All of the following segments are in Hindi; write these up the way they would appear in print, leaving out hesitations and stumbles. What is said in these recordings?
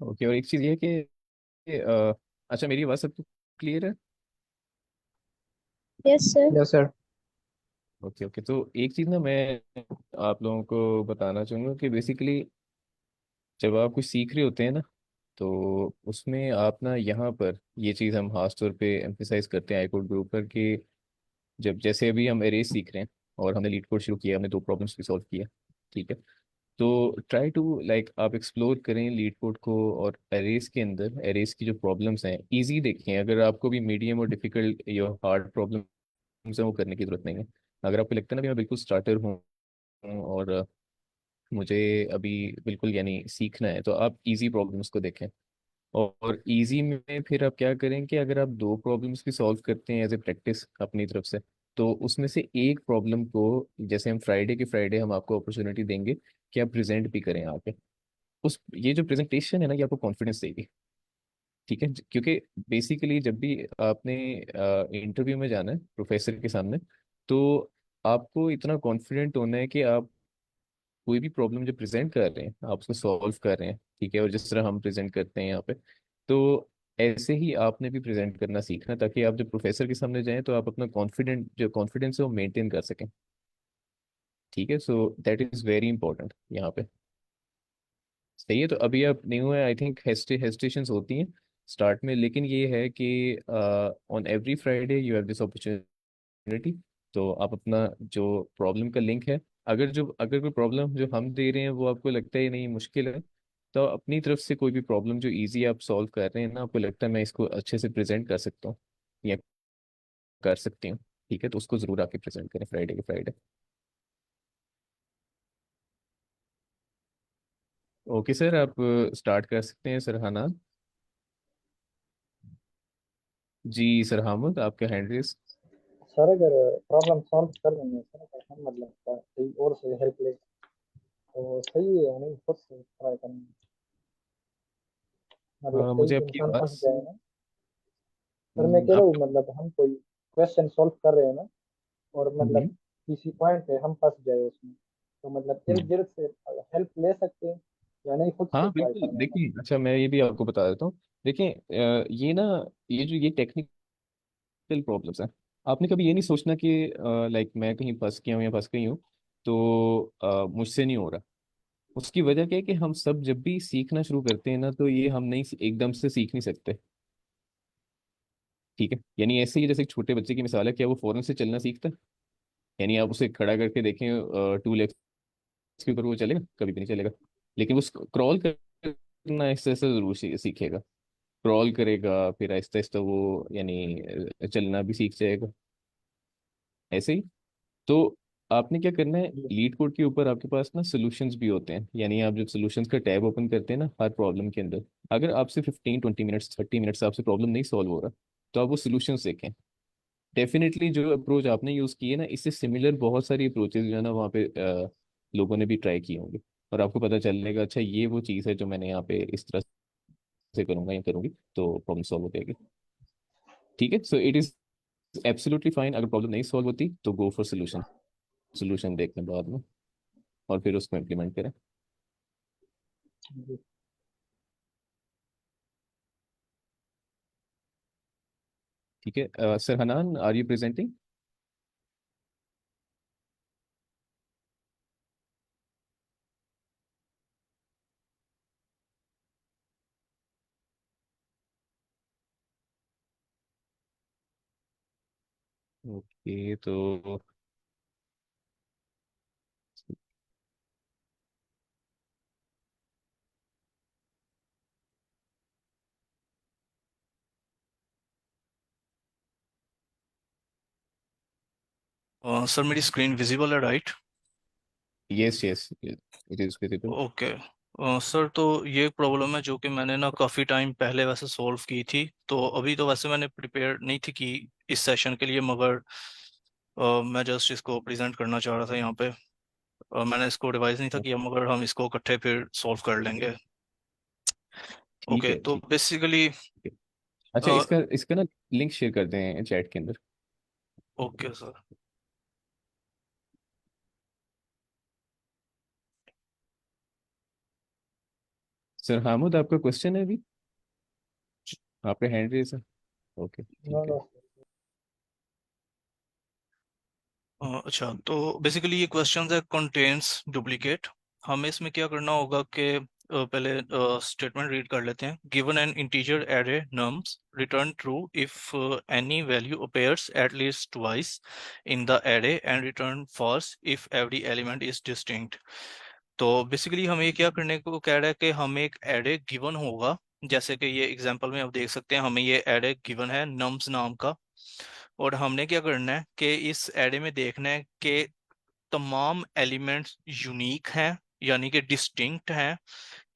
ओके, और एक चीज़ ये है कि अच्छा, मेरी आवाज़ सबको क्लियर है? Yes sir. Yes sir. Okay okay, तो एक चीज़ ना मैं आप लोगों को बताना चाहूँगा कि बेसिकली जब आप कुछ सीख रहे होते हैं ना, तो उसमें आप ना यहाँ पर ये चीज़ हम खास तौर पे एम्फेसाइज करते हैं आई कोड ग्रुप पर कि जब जैसे अभी हम एरेज सीख रहे हैं और हमने लीड कोड शुरू किया, हमने दो प्रॉब्लम्स भी सॉल्व किया, ठीक है। तो ट्राई टू लाइक आप एक्सप्लोर करें लीड कोड को, और एरेज के अंदर एरेज की जो प्रॉब्लम्स हैं इजी देखें। अगर आपको भी मीडियम और डिफिकल्ट या हार्ड प्रॉब्लम्स हैं वो करने की जरूरत नहीं है। अगर आपको लगता है ना कि मैं बिल्कुल स्टार्टर हूँ और मुझे अभी बिल्कुल यानी सीखना है, तो आप इजी प्रॉब्लम्स को देखें। और इजी में फिर आप क्या करें कि अगर आप दो प्रॉब्लम्स भी सॉल्व करते हैं एज ए प्रैक्टिस अपनी तरफ से, तो उसमें से एक प्रॉब्लम को, जैसे हम फ्राइडे के फ्राइडे हम आपको अपॉर्चुनिटी देंगे कि आप प्रेजेंट भी करें आके। उस ये जो प्रेजेंटेशन है ना, ये आपको कॉन्फिडेंस देगी, ठीक है। क्योंकि बेसिकली जब भी आपने इंटरव्यू में जाना है प्रोफेसर के सामने, तो आपको इतना कॉन्फिडेंट होना है कि आप कोई भी प्रॉब्लम जो प्रेजेंट कर रहे हैं आप उसको सॉल्व कर रहे हैं, ठीक है। और जिस तरह हम प्रेजेंट करते हैं यहाँ पे, तो ऐसे ही आपने भी प्रेजेंट करना सीखना, ताकि आप जब प्रोफेसर के सामने जाएं तो आप अपना कॉन्फिडेंस है वो मेंटेन कर सकें, ठीक है। So that is very important यहाँ पे। सही है, तो अभी आप न्यू है, आई थिंक हेस्टेशंस होती हैं स्टार्ट में, लेकिन ये है कि on every Friday you have this opportunity. तो आप अपना जो प्रॉब्लम का लिंक है, अगर कोई प्रॉब्लम जो हम दे रहे हैं वो आपको लगता है नहीं मुश्किल है, तो अपनी तरफ से कोई भी प्रॉब्लम जो इजी आप सॉल्व कर रहे हैं ना, आपको लगता है मैं इसको अच्छे से प्रेजेंट कर सकता हूँ या कर सकती हूँ, ठीक है, तो उसको जरूर आके प्रेजेंट करें फ्राइडे के फ्राइडे। ओके सर, आप स्टार्ट कर सकते हैं सर, हाना। जी सर हामुद, आपका हैंड रेस। सर अगर प्रॉब्लम सॉल्व कर देंगे सर, अगर हम मतलब सही और से हेल्प ले तो सही है, हमें खुद से ट्राई करना है। मतलब मुझे कई आपकी इंसान फंस आवाज़। जाए ना। सर मैं कह रहा आप। हूँ मतलब हम कोई क्वेश्चन सॉल्व कर रहे हैं ना, और मतलब हम्म। किसी पॉइंट पे हम फंस जाए उसमें, तो मतलब इर्द हम्म। गिर्द से हेल्प ले सकते हैं या नहीं, खुद से हाँ ट्राई बिल्कुल, करना है देखिए, मतलब। अच्छा मैं ये भी आपको बता देता हूँ। देखिए ये ना, ये टेक्निकल प्रॉब्लम्स हैं। आपने कभी ये नहीं सोचना कि लाइक मैं कहीं फंस गया हूँ या फंस गई हूँ, तो मुझसे नहीं हो रहा। उसकी वजह क्या है कि हम सब जब भी सीखना शुरू करते हैं ना, तो ये हम नहीं एकदम से सीख नहीं सकते, ठीक है। यानी ऐसे ही जैसे एक छोटे बच्चे की मिसाल है, क्या वो फौरन से चलना सीखता है? यानी आप उसे खड़ा करके देखें 2 लेग्स के ऊपर, वो चलेगा? कभी भी नहीं चलेगा। लेकिन वो क्रॉल करना ऐसे ऐसे जरूर सीखेगा। क्रॉल करेगा, फिर आहिस्ता आहिस्ता वो यानी चलना भी सीख जाएगा, ऐसे ही। तो आपने क्या करना है, जी। लीड कोड के ऊपर आपके पास ना सोल्यूशंस भी होते हैं। यानी आप जब सोल्यूशंस का टैब ओपन करते हैं ना हर प्रॉब्लम के अंदर, अगर आपसे 15 20 मिनट्स 30 मिनट्स आपसे प्रॉब्लम नहीं सॉल्व हो रहा, तो आप वो सोल्यूशंस देखें। डेफिनेटली जो अप्रोच आपने यूज़ की है ना, इससे सिमिलर बहुत सारी अप्रोचेज जो है ना वहाँ पे लोगों ने भी ट्राई किए होंगे। और आपको पता चलेगा, अच्छा ये वो चीज़ है जो मैंने यहाँ पे इस तरह से करूंगा या करूंगी, तो प्रॉब्लम सॉल्व हो जाएगी, ठीक है। So it is absolutely fine, अगर प्रॉब्लम नहीं सॉल्व होती तो गो फॉर सोल्यूशन। सोल्यूशन देखने बाद में, और फिर उसको इम्प्लीमेंट करें, जी। ठीक है। Sir Hanan, are you presenting? Okay, तो सर मेरी स्क्रीन विजिबल है, right? Yes yes, it is visible. Okay. Sir तो ये प्रॉब्लम है जो कि मैंने ना काफ़ी टाइम पहले वैसे सॉल्व की थी, तो अभी तो वैसे मैंने प्रिपेयर नहीं थी कि इस सेशन के लिए, मगर मैं जस्ट इसको प्रेजेंट करना चाह रहा था यहाँ पे। मैंने इसको रिवाइज नहीं था किया, मगर हम इसको इकट्ठे फिर सॉल्व कर लेंगे। ठीक ओके, है, तो ठीक बेसिकली है। अच्छा, इसका इसका ना लिंक शेयर कर दें चैट के अंदर। Okay sir. सर हामुद, आपका क्वेश्चन है अभी? आपने हैंड रेज है? ओके, नो ठीक है। नो। अच्छा, तो बेसिकली ये क्वेश्चन है कंटेन्स डुप्लीकेट। हमें इसमें क्या करना होगा कि पहले स्टेटमेंट रीड कर लेते हैं। Given an integer array nums return true if any value appears at least twice in the array and return false if every element is distinct. तो बेसिकली हमें ये क्या करने को कह रहा है कि हमें एक एरे गिवन होगा। जैसे कि ये एग्जांपल में आप देख सकते हैं, हमें ये एरे गिवन है नम्स नाम का। और हमने क्या करना है कि इस एरे में देखना है कि तमाम एलिमेंट्स यूनिक हैं, यानी कि डिस्टिंक्ट हैं,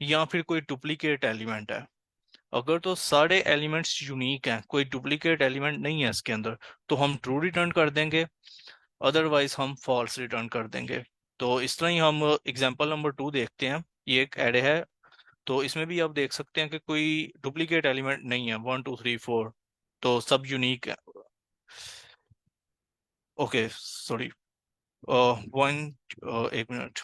या फिर कोई डुप्लीकेट एलिमेंट है। अगर तो सारे एलिमेंट्स यूनिक हैं, कोई डुप्लीकेट एलिमेंट नहीं है इसके अंदर, तो हम ट्रू रिटर्न कर देंगे, अदरवाइज हम फॉल्स रिटर्न कर देंगे। तो इस तरह ही हम एग्जांपल नंबर 2 देखते हैं। ये एक एरे है, तो इसमें भी आप देख सकते हैं कि कोई डुप्लीकेट एलिमेंट नहीं है, 1 2 3 4, तो सब यूनिक है। ओके सॉरी, वन, एक मिनट।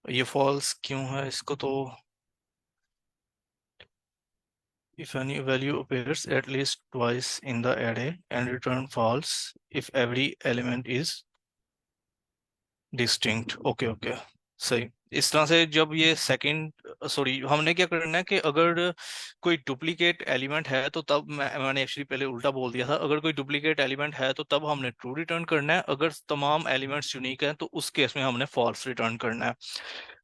ये फॉल्स क्यों है इसको तो, if any value appears at least twice in the array and return false if every element is distinct। Okay okay, सही। इस तरह से जब ये सेकंड, सॉरी, हमने क्या करना है कि अगर कोई डुप्लीकेट एलिमेंट है तो तब मैंने एक्चुअली पहले उल्टा बोल दिया था। अगर कोई डुप्लीकेट एलिमेंट है तो तब हमने ट्रू रिटर्न करना है, अगर तमाम एलिमेंट्स यूनिक हैं तो उस केस में हमने फॉल्स रिटर्न करना है।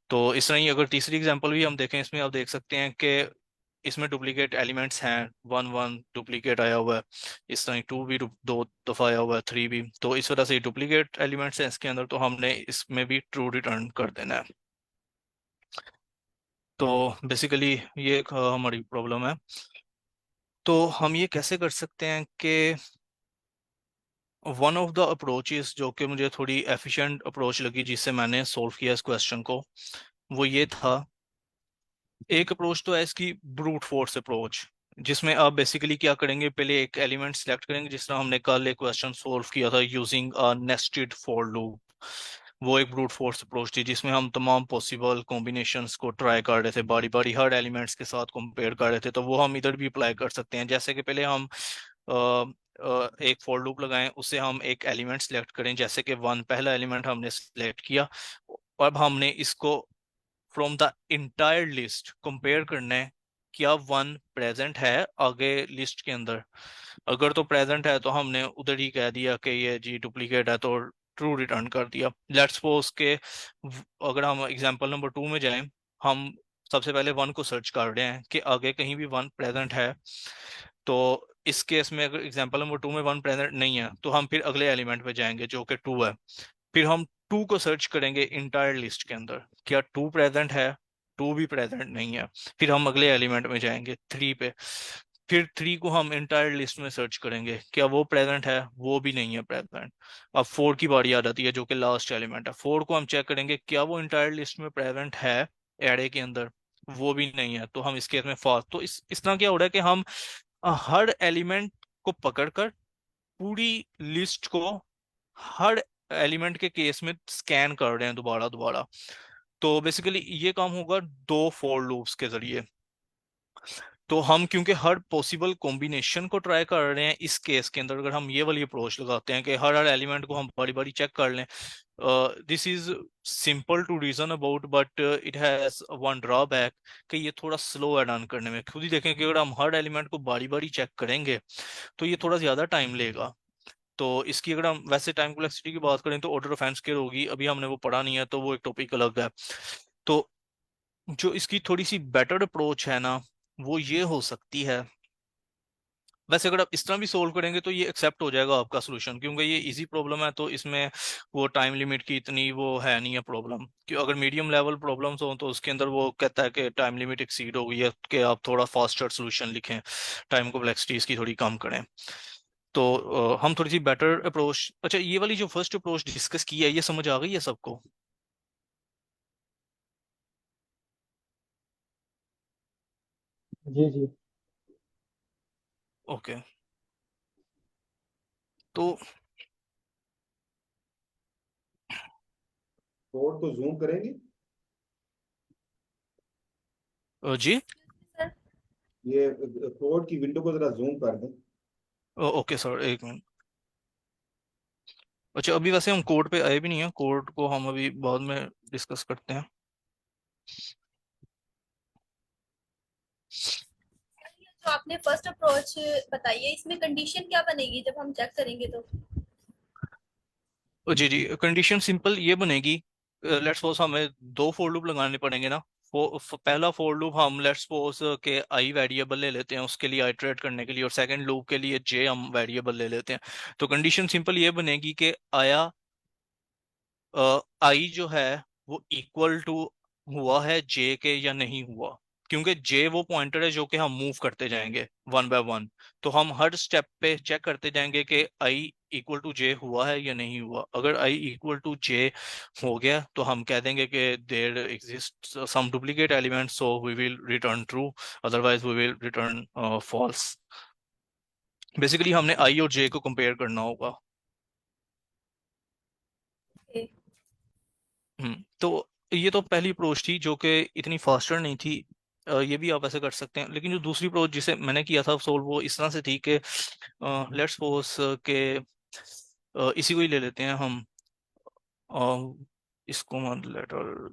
तो इस तरह ही अगर तीसरी एग्जांपल भी हम देखें, इसमें आप देख सकते हैं कि इसमें डुप्लीकेट एलिमेंट्स हैं, 1 1 डुप्लीकेट आया हुआ है, इस तरह 2 भी दो दफा आया हुआ है, 3 भी। तो इस वजह से डुप्लीकेट एलिमेंट्स हैं इसके अंदर, तो हमने इसमें भी ट्रू रिटर्न कर देना है। तो बेसिकली ये एक हमारी प्रॉब्लम है। तो हम ये कैसे कर सकते हैं कि वन ऑफ द अप्रोचेस जो कि मुझे थोड़ी एफिशिएंट अप्रोच लगी जिससे मैंने सॉल्व किया इस क्वेश्चन को, वो ये था। एक अप्रोच तो है इसकी ब्रूट फोर्स अप्रोच, जिसमें आप बेसिकली क्या करेंगे, पहले एक एलिमेंट सेलेक्ट करेंगे, जिस तरह हमने कल एक क्वेश्चन सॉल्व किया था using a nested for loop. वो एक ब्रूट फोर्स अप्रोच थी जिसमें हम तमाम पॉसिबल कॉम्बिनेशंस को ट्राई कर रहे थे, बारी बारी हर एलिमेंट्स के साथ कंपेयर कर रहे थे। तो वो हम इधर भी अप्लाई कर सकते हैं। जैसे कि पहले हम एक फॉर लूप लगाएं, उससे हम एक एलिमेंट सेलेक्ट करें, जैसे कि 1 पहला एलिमेंट हमने सेलेक्ट किया। अब हमने इसको from the entire list compare करना है, क्या 1 प्रेजेंट है आगे लिस्ट के अंदर। अगर तो प्रेजेंट है तो हमने उधर ही कह दिया कि ये जी डुप्लीकेट है, तो ट्रू रिटर्न कर दिया। लेट्स सपोज के अगर हम एग्जांपल नंबर 2 में जाएं, हम सबसे पहले 1 को सर्च कर रहे हैं कि आगे कहीं भी 1 प्रेजेंट है। तो इस केस में अगर एग्जांपल नंबर 2 में 1 प्रेजेंट नहीं है तो हम फिर अगले एलिमेंट पे जाएंगे जो कि 2 है। फिर हम 2 को सर्च करेंगे इंटायर लिस्ट के अंदर, क्या 2 प्रेजेंट है। 2 भी प्रेजेंट नहीं है। फिर हम अगले एलिमेंट में जाएंगे 3 पे। फिर 3 को हम इंटायर लिस्ट में सर्च करेंगे, क्या वो प्रेजेंट है, वो भी नहीं है प्रेजेंट। अब 4 की बारी आ जाती है जो कि लास्ट एलिमेंट है। 4 को हम चेक करेंगे, क्या वो इंटायर लिस्ट में प्रेजेंट है एरे के अंदर, वो भी नहीं है। तो हम इस केस में फॉल्स। तो इस तरह क्या हो रहा है कि हम हर एलिमेंट को पकड़कर पूरी लिस्ट को हर एलिमेंट के केस में स्कैन कर रहे हैं दोबारा दोबारा। तो बेसिकली ये काम होगा 2 फॉर लूप्स के जरिए। तो हम क्योंकि हर पॉसिबल कॉम्बिनेशन को ट्राई कर रहे हैं, इस केस के अंदर अगर हम ये वाली अप्रोच लगाते हैं कि हर हर एलिमेंट को हम बारी बारी चेक कर लें, this is simple to reason about, but it has one drawback कि ये थोड़ा स्लो है रन करने में। खुद ही देखें कि अगर हम हर एलिमेंट को बारी बारी चेक करेंगे तो ये थोड़ा ज्यादा टाइम लेगा। तो इसकी अगर हम वैसे टाइम कॉम्प्लेक्सिटी की बात करें तो ऑर्डर ऑफ एन स्क्वायर होगी, अभी हमने वो पढ़ा नहीं है तो वो एक टॉपिक अलग है। तो जो इसकी थोड़ी सी बेटर अप्रोच है ना, वो ये हो सकती है। वैसे अगर आप इस तरह भी सोल्व करेंगे तो ये एक्सेप्ट हो जाएगा आपका सोल्यूशन, क्योंकि ये इजी प्रॉब्लम है, तो इसमें वो टाइम लिमिट की इतनी वो है नहीं है प्रॉब्लम। कि अगर मीडियम लेवल प्रॉब्लम्स हो तो उसके अंदर वो कहता है कि टाइम लिमिट एक्सीड हो गई है, कि आप थोड़ा फास्टर सोल्यूशन लिखें, टाइम कॉम्प्लेक्सिटी इसकी थोड़ी कम करें। तो हम थोड़ी सी बेटर अप्रोच, अच्छा ये वाली जो फर्स्ट अप्रोच डिस्कस की है, ये समझ आ गई है सबको? जी जी। ओके। तो कोड को जूम करेंगे? जी ये कोड की विंडो को जरा जूम कर दें। ओके सर, एक मिनट। अच्छा, अभी वैसे हम कोड पे आए भी नहीं हैं, कोड को हम अभी बाद में डिस्कस करते हैं। जो आपने फर्स्ट अप्रोच बताई है, इसमें कंडीशन क्या बनेगी जब हम चेक करेंगे तो? जी जी, कंडीशन सिंपल ये बनेगी। लेट्स सपोज हमें दो फोर लूप लगाने पड़ेंगे ना। पहला फोर लूप हम लेट्स सपोज के आई वेरिएबल ले लेते हैं उसके लिए आइटरेट करने के लिए, और सेकंड लूप के लिए जे हम वेरिएबल ले लेते हैं। तो कंडीशन सिंपल ये बनेगी कि आया आई जो है वो इक्वल टू हुआ है जे के या नहीं हुआ। क्योंकि जे वो पॉइंटर है जो कि हम मूव करते जाएंगे वन बाय वन। तो हम हर स्टेप पे चेक करते जाएंगे कि आई इक्वल टू जे हुआ है या नहीं हुआ। अगर आई इक्वल टू जे हो गया तो हम कह देंगे कि there exist some duplicate element, so we will return true, otherwise we will return false. Basically हमने आई और जे को कंपेयर करना होगा। Okay. तो ये तो पहली अप्रोच थी जो कि इतनी फास्टर नहीं थी। ये भी आप ऐसे कर सकते हैं, लेकिन जो दूसरी अप्रोच जिसे मैंने किया था सोल्व, वो इस तरह से थी कि लेट्स सपोज के इसी को ही ले लेते हैं हम। इसको मान लेटर,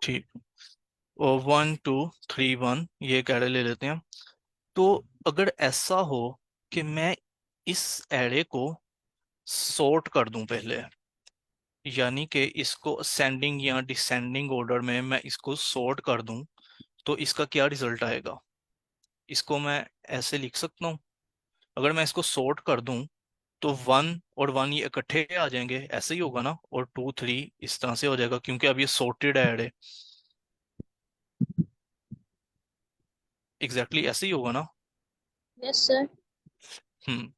ठीक, और 1 2 3 1 ये कैरे ले लेते हैं। तो अगर ऐसा हो कि मैं इस एरे को सॉर्ट कर दूं पहले, यानी कि इसको असेंडिंग या डिसेंडिंग ऑर्डर में मैं इसको सॉर्ट कर दूं, तो इसका क्या रिजल्ट आएगा? इसको मैं ऐसे लिख सकता हूँ। अगर मैं इसको सॉर्ट कर दूं तो 1 और 1 ये इकट्ठे आ जाएंगे, ऐसे ही होगा ना, और 2 3 इस तरह से हो जाएगा क्योंकि अब ये सॉर्टेड ऐड है। एग्जैक्टली ऐसे ही होगा ना। Yes sir. हम्म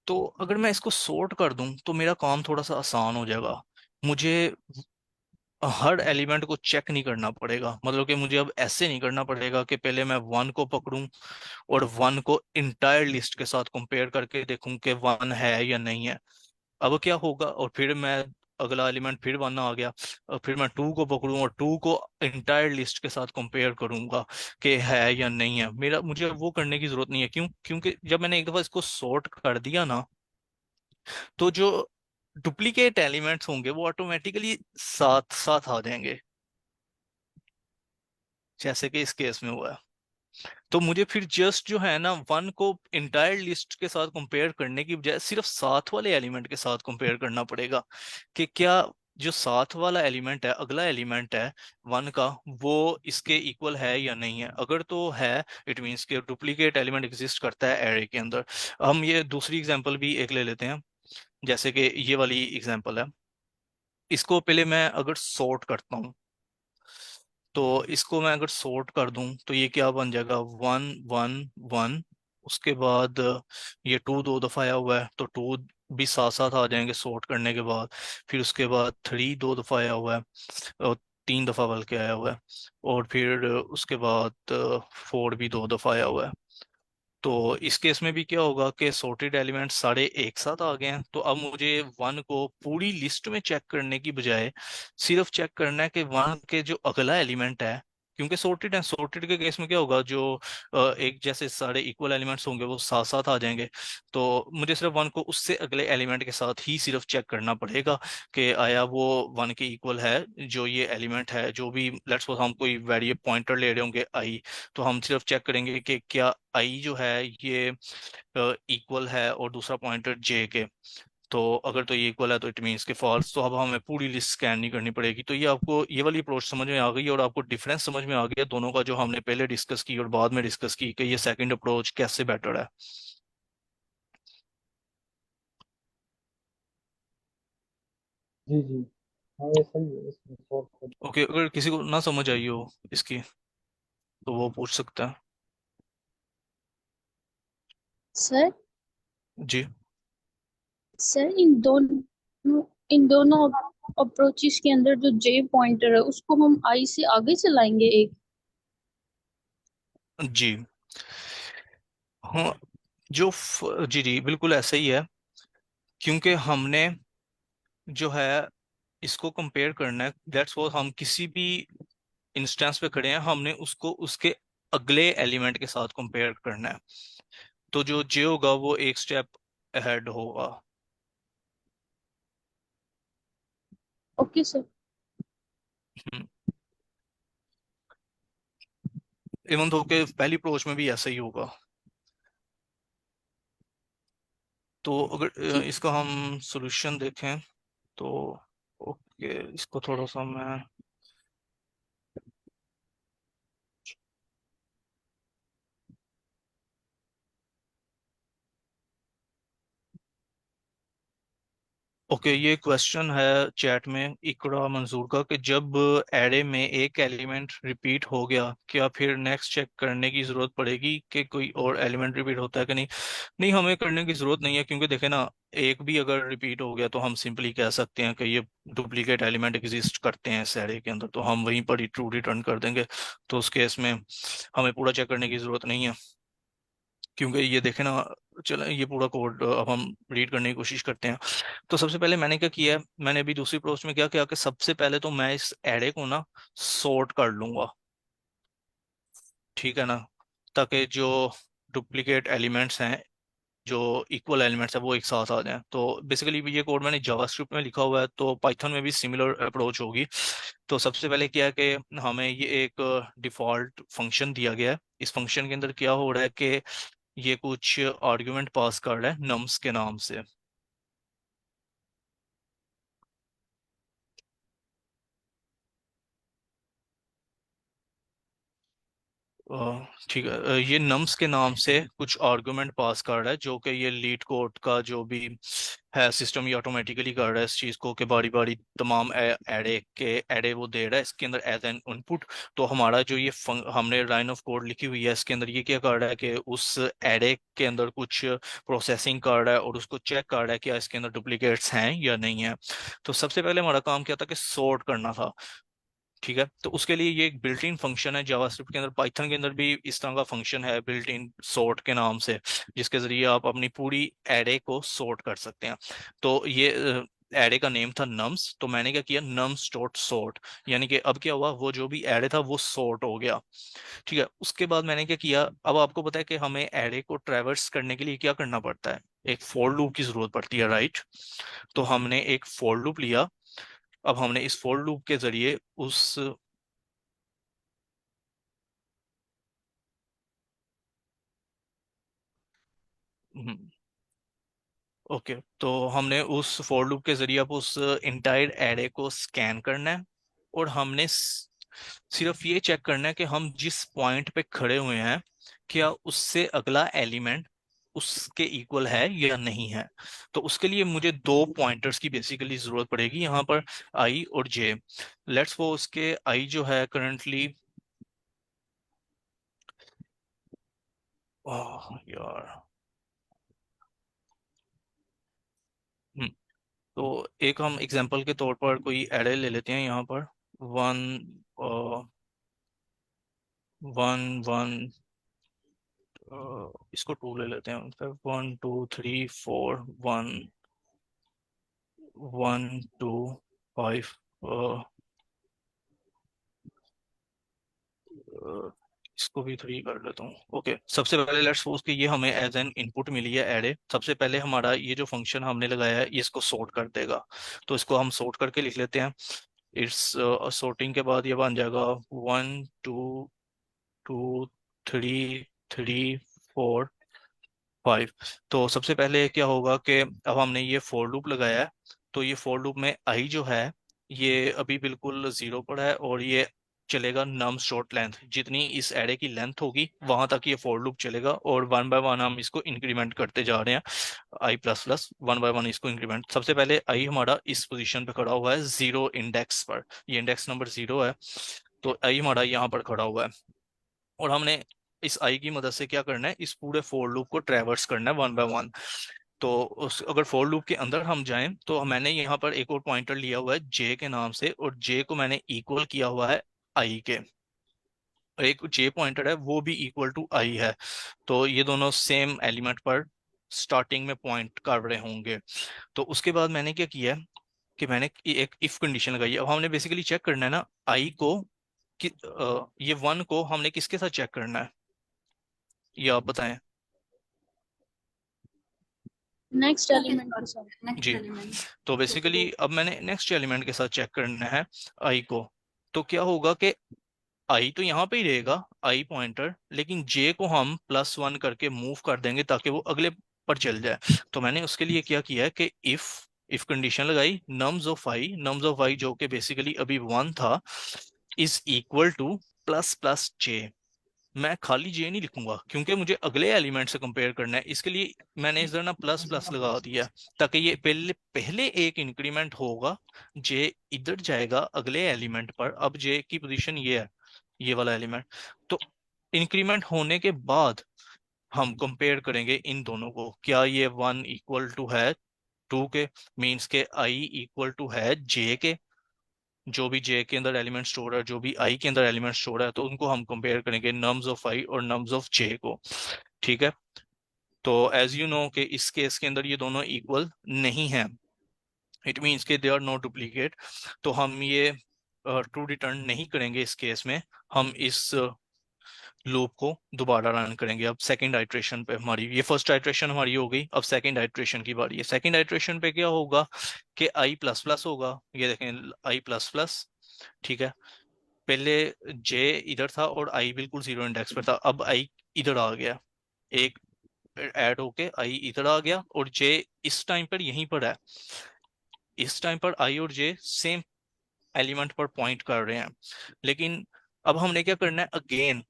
तो अगर मैं इसको सॉर्ट कर दूं तो मेरा काम थोड़ा सा आसान हो जाएगा। मुझे हर एलिमेंट को चेक नहीं करना पड़ेगा। मतलब कि मुझे अब ऐसे नहीं करना पड़ेगा कि पहले मैं 1 को पकड़ूं और 1 को इंटायर लिस्ट के साथ कंपेयर करके देखूं कि 1 है या नहीं है। अब क्या होगा, और फिर मैं अगला एलिमेंट फिर 1 आ गया, और फिर मैं 2 को पकड़ूं और 2 को इंटायर लिस्ट के साथ कंपेयर करूंगा कि है या नहीं है। मुझे वो करने की जरूरत नहीं है। क्योंकि जब मैंने एक दफा इसको सॉर्ट कर दिया ना, तो जो डुप्लीकेट एलिमेंट्स होंगे वो ऑटोमेटिकली साथ साथ आ जाएंगे, जैसे कि इस केस में हुआ है। तो मुझे फिर जस्ट जो है ना 1 को इंटायर लिस्ट के साथ कंपेयर करने की बजाय सिर्फ साथ वाले एलिमेंट के साथ कंपेयर करना पड़ेगा कि क्या जो साथ वाला एलिमेंट है, अगला एलिमेंट है 1 का, वो इसके इक्वल है या नहीं है। अगर तो है, इट मीन्स कि डुप्लीकेट एलिमेंट एग्जिस्ट करता है एरे के अंदर। हम ये दूसरी एग्जांपल भी एक ले लेते हैं, जैसे कि ये वाली एग्जांपल है। इसको पहले मैं अगर सॉर्ट करता हूँ, तो इसको मैं अगर सॉर्ट कर दूं तो ये क्या बन जाएगा, 1 1 1। उसके बाद ये 2 दो दफा आया हुआ है तो 2 भी साथ साथ आ जाएंगे सॉर्ट करने के बाद। फिर उसके बाद 3 दो दफा आया हुआ है, और 3 दफा बल्कि आया हुआ है। और फिर उसके बाद 4 भी 2 दफा आया हुआ है। तो इस केस में भी क्या होगा कि सॉर्टेड एलिमेंट सारे एक साथ आ गए हैं। तो अब मुझे 1 को पूरी लिस्ट में चेक करने की बजाय सिर्फ चेक करना है कि 1 के जो अगला एलिमेंट है, क्योंकि सॉर्टेड है। सॉर्टेड के केस में क्या होगा, जो एक जैसे सारे इक्वल एलिमेंट्स होंगे वो साथ साथ आ जाएंगे। तो मुझे सिर्फ 1 को उससे अगले एलिमेंट के साथ ही सिर्फ चेक करना पड़ेगा कि आया वो 1 के इक्वल है। जो ये एलिमेंट है, जो भी लेट्स सपोज हम कोई वेरिएबल पॉइंटर ले रहे होंगे आई, तो हम सिर्फ चेक करेंगे कि क्या आई जो है ये इक्वल है और दूसरा पॉइंटर जे के। तो अगर तो ये इक्वल है तो इट मीन्स के फॉल्स। तो अब हमें पूरी लिस्ट स्कैन नहीं करनी पड़ेगी। तो ये आपको ये वाली अप्रोच समझ में आ गई, और आपको डिफरेंस समझ में आ गया दोनों का, जो हमने पहले डिस्कस की और बाद में डिस्कस की कि ये सेकंड अप्रोच कैसे बेटर है। जी जी। हाँ ये सही है, इसमें सॉर्ट कर। ओके, अगर किसी को ना समझ आई हो इसकी तो वो पूछ सकता है। सर, जी सर इन दोनों अप्रोचेस के अंदर जो जे पॉइंटर है उसको हम आई से आगे चलाएंगे एक। जी हाँ, जी जी बिल्कुल ऐसा ही है, क्योंकि हमने जो है इसको कंपेयर करना है। दैट्स व्हाट, हम किसी भी इंस्टेंस पे खड़े हैं, हमने उसको उसके अगले एलिमेंट के साथ कंपेयर करना है। तो जो जे होगा वो एक स्टेप अहेड होगा। Okay sir. इवन तो के पहली अप्रोच में भी ऐसा ही होगा। तो अगर ठीक। इसका हम सॉल्यूशन देखें तो ओके, इसको थोड़ा सा मैं ओके, ये क्वेश्चन है चैट में इकरा मंजूर का कि जब एरे में एक एलिमेंट रिपीट हो गया, क्या फिर नेक्स्ट चेक करने की जरूरत पड़ेगी कि कोई और एलिमेंट रिपीट होता है कि नहीं? नहीं, हमें करने की जरूरत नहीं है, क्योंकि देखे ना, एक भी अगर रिपीट हो गया तो हम सिंपली कह सकते हैं कि ये डुप्लीकेट एलिमेंट एग्जिस्ट करते हैं इस एरे के अंदर, तो हम वहीं पर ही ट्रू रिटर्न कर देंगे। तो उस केस में हमें पूरा चेक करने की जरूरत नहीं है, क्योंकि ये देखे ना, चलो ये पूरा कोड अब हम रीड करने की कोशिश करते हैं। तो सबसे पहले मैंने क्या किया है, मैंने अभी दूसरी अप्रोच में क्या किया कि सबसे पहले तो मैं इस एरे को ना सॉर्ट कर लूंगा, ठीक है ना, ताकि जो डुप्लीकेट एलिमेंट्स हैं, जो इक्वल एलिमेंट्स है, वो एक साथ आ जाएं। तो बेसिकली ये कोड मैंने जावास्क्रिप्ट में लिखा हुआ है, तो पाइथन में भी सिमिलर अप्रोच होगी। तो सबसे पहले क्या है कि हमें ये एक डिफॉल्ट फंक्शन दिया गया है। इस फंक्शन के अंदर क्या हो रहा है कि ये कुछ आर्गुमेंट पास कर रहा है नम्स के नाम से। ठीक है, ये नम्स के नाम से कुछ आर्गुमेंट पास कर रहा है, जो कि ये लीड कोड का जो भी है सिस्टम, ये ऑटोमेटिकली कर रहा है इस चीज़ को कि बारी बारी तमाम एरे के एरे वो दे रहा है इसके अंदर एज एन इनपुट। तो हमारा जो ये हमने लाइन ऑफ कोड लिखी हुई है, इसके अंदर ये क्या कर रहा है कि उस एरे के अंदर कुछ प्रोसेसिंग कर रहा है और उसको चेक कर रहा है कि क्या इसके अंदर डुप्लीकेट्स हैं या नहीं है। तो सबसे पहले हमारा काम क्या था कि सॉर्ट करना था, ठीक है। तो उसके लिए ये एक बिल्ट इन फंक्शन है जावास्क्रिप्ट के अंदर, पाइथन के अंदर भी इस तरह का फंक्शन है बिल्ट इन सॉर्ट के नाम से, जिसके जरिए आप अपनी पूरी एरे को सॉर्ट कर सकते हैं। तो ये एरे का नेम था नम्स, तो मैंने क्या किया, नम्स डॉट सॉर्ट, यानी कि अब क्या हुआ, वो जो भी एरे था वो सॉर्ट हो गया, ठीक है। उसके बाद मैंने क्या किया, अब आपको पता है कि हमें एरे को ट्रैवर्स करने के लिए क्या करना पड़ता है, एक फॉर लूप की जरूरत पड़ती है, राइट। तो हमने एक फॉर लूप लिया। अब हमने इस फॉर लूप के जरिए उस ओके, तो हमने उस फॉर लूप के जरिए अब उस इंटायर एरे को स्कैन करना है, और हमने सिर्फ ये चेक करना है कि हम जिस पॉइंट पे खड़े हुए हैं, क्या उससे अगला एलिमेंट उसके इक्वल है या नहीं है। तो उसके लिए मुझे दो पॉइंटर्स की बेसिकली जरूरत पड़ेगी यहाँ पर, आई और जे। लेट्स वो उसके आई जो है करंटली, यार, हम्म, तो एक हम एग्जांपल के तौर पर कोई एरे ले लेते हैं यहाँ पर, वन वन वन, इसको टू ले लेते हैं, फिर 1 2 3 4 1 1 2 5, इसको भी 3 कर लेता हूँ। ओके, सबसे पहले लेट्स सपोज कि ये हमें एज एन इनपुट मिली है एरे। सबसे पहले हमारा ये जो फंक्शन हमने लगाया है ये इसको सॉर्ट कर देगा, तो इसको हम सॉर्ट करके लिख लेते हैं। इट्स सॉर्टिंग के बाद ये बन जाएगा 1 2 2 3 3 4 5। तो सबसे पहले क्या होगा कि अब हमने ये फॉर लूप लगाया है, तो ये फॉर लूप में आई जो है ये अभी बिल्कुल जीरो पर है, और ये चलेगा नम शॉर्ट लेंथ, जितनी इस एरे की लेंथ होगी वहां तक ये फॉर लूप चलेगा, और वन बाय वन हम इसको इंक्रीमेंट करते जा रहे हैं, I plus plus one by one इसको इंक्रीमेंट। सबसे पहले आई हमारा इस पोजीशन पे खड़ा हुआ है जीरो इंडेक्स पर, ये इंडेक्स नंबर जीरो है, तो आई हमारा यहाँ पर खड़ा हुआ है। और हमने इस आई की मदद से क्या करना है, इस पूरे फोर लूप को ट्रैवर्स करना है वन बाय वन। तो उस अगर फोर लूप के अंदर हम जाएं तो मैंने यहाँ पर एक और पॉइंटर लिया हुआ है जे के नाम से, और जे को मैंने इक्वल किया हुआ है आई के, एक जे पॉइंटर है वो भी इक्वल टू आई है, तो ये दोनों सेम एलिमेंट पर स्टार्टिंग में पॉइंट कर रहे होंगे। तो उसके बाद मैंने क्या किया कि मैंने एक इफ कंडीशन लगाई है। अब हमने बेसिकली चेक करना है ना आई को ये 1 को हमने किसके साथ चेक करना है, ये आप बताएं। नेक्स्ट एलिमेंट के साथ। जी, तो बेसिकली अब मैंने नेक्स्ट एलिमेंट के साथ चेक करना है आई को। तो क्या होगा कि आई तो यहाँ पे ही रहेगा आई पॉइंटर, लेकिन जे को हम +1 करके मूव कर देंगे ताकि वो अगले पर चल जाए। तो मैंने उसके लिए क्या किया है कि इफ कंडीशन लगाई नम्स ऑफ आई जो कि बेसिकली अभी 1 था इज इक्वल टू ++j। मैं खाली जे नहीं लिखूंगा क्योंकि मुझे अगले एलिमेंट से कंपेयर करना है, इसके लिए मैंने इधर ना प्लस प्लस लगा दिया ताकि ये पहले पहले एक इंक्रीमेंट होगा, जे इधर जाएगा अगले एलिमेंट पर। अब जे की पोजीशन ये है, ये वाला एलिमेंट। तो इंक्रीमेंट होने के बाद हम कंपेयर करेंगे इन दोनों को, क्या ये 1 इक्वल टू है 2 के, मीन्स के आई इक्वल टू है जे के, जो भी जे के अंदर एलिमेंट स्टोर है जो भी आई के अंदर एलिमेंट स्टोर है, तो उनको हम कंपेयर करेंगे नम्स ऑफ आई और नम्स ऑफ जे को। ठीक है, तो एज यू नो कि इस केस के अंदर ये दोनों इक्वल नहीं है, इट मीन्स के दे आर नॉट डुप्लीकेट। तो हम ये ट्रू रिटर्न नहीं करेंगे इस केस में, हम इस लूप को दोबारा रन करेंगे। अब सेकंड आइट्रेशन पे हमारी, ये फर्स्ट आइट्रेशन हमारी हो गई, अब सेकंड आइट्रेशन की बारी है। सेकंड आइट्रेशन पे क्या होगा कि आई प्लस प्लस होगा, ये देखें आई प्लस प्लस। ठीक है, पहले जे इधर था और आई बिल्कुल 0 इंडेक्स पर था, अब आई इधर आ गया, एक ऐड होके आई इधर आ गया और जे इस टाइम पर यहीं पर है। इस टाइम पर आई और जे सेम एलिमेंट पर पॉइंट कर रहे हैं, लेकिन अब हमने क्या करना है, अगेन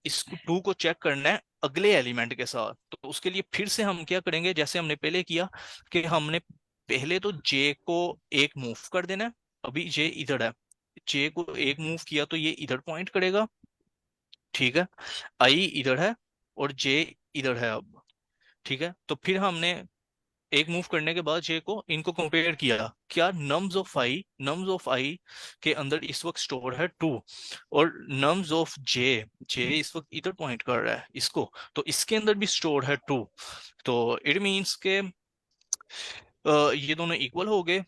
इस 2 को चेक करना है अगले एलिमेंट के साथ। तो उसके लिए फिर से हम क्या करेंगे जैसे हमने पहले किया कि हमने पहले तो जे को एक मूव कर देना है। अभी जे इधर है, जे को एक मूव किया तो ये इधर पॉइंट करेगा। ठीक है, आई इधर है और जे इधर है अब। ठीक है, तो फिर हमने एक मूव करने के बाद जे को इनको कंपेयर किया, क्या नम्स ऑफ आई के अंदर इस वक्त स्टोर है 2 और नम्स ऑफ जे, जे इस वक्त इधर पॉइंट कर रहा है इसको, तो इसके अंदर भी स्टोर है 2। तो इट मीन्स के ये दोनों इक्वल हो गए।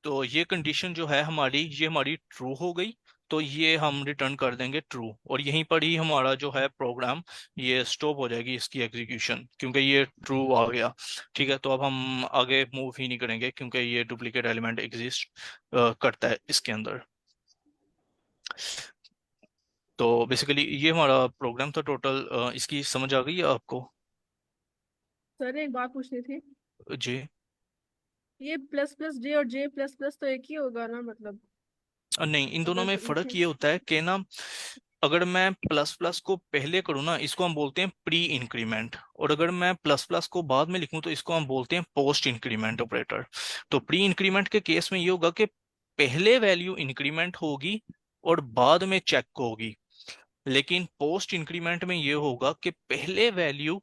तो ये कंडीशन जो है हमारी, ये हमारी ट्रू हो गई, तो ये हम रिटर्न कर देंगे ट्रू, और यहीं पर ही हमारा जो है प्रोग्राम ये स्टॉप हो जाएगी इसकी एग्जीक्यूशन, क्योंकि ये ट्रू आ गया। ठीक है, तो अब हम आगे मूव ही नहीं करेंगे क्योंकि ये डुप्लीकेट एलिमेंट एग्जिस्ट करता है इसके अंदर। तो बेसिकली ये हमारा प्रोग्राम था टोटल। इसकी समझ आ गई है आपको? सर एक बात पूछनी थी, जी, ये प्लस प्लस जे और जे प्लस प्लस तो एक ही होगा ना, मतलब नहीं, इन दोनों में अगर फर्क ये होता है कि ना, अगर मैं प्लस प्लस को पहले करूँ ना इसको हम बोलते हैं प्री इंक्रीमेंट, और अगर मैं प्लस प्लस को बाद में लिखूं तो इसको हम बोलते हैं पोस्ट इंक्रीमेंट ऑपरेटर। तो प्री इंक्रीमेंट के केस में ये होगा कि पहले वैल्यू इंक्रीमेंट होगी और बाद में चेक होगी, लेकिन पोस्ट इंक्रीमेंट में ये होगा कि पहले वैल्यू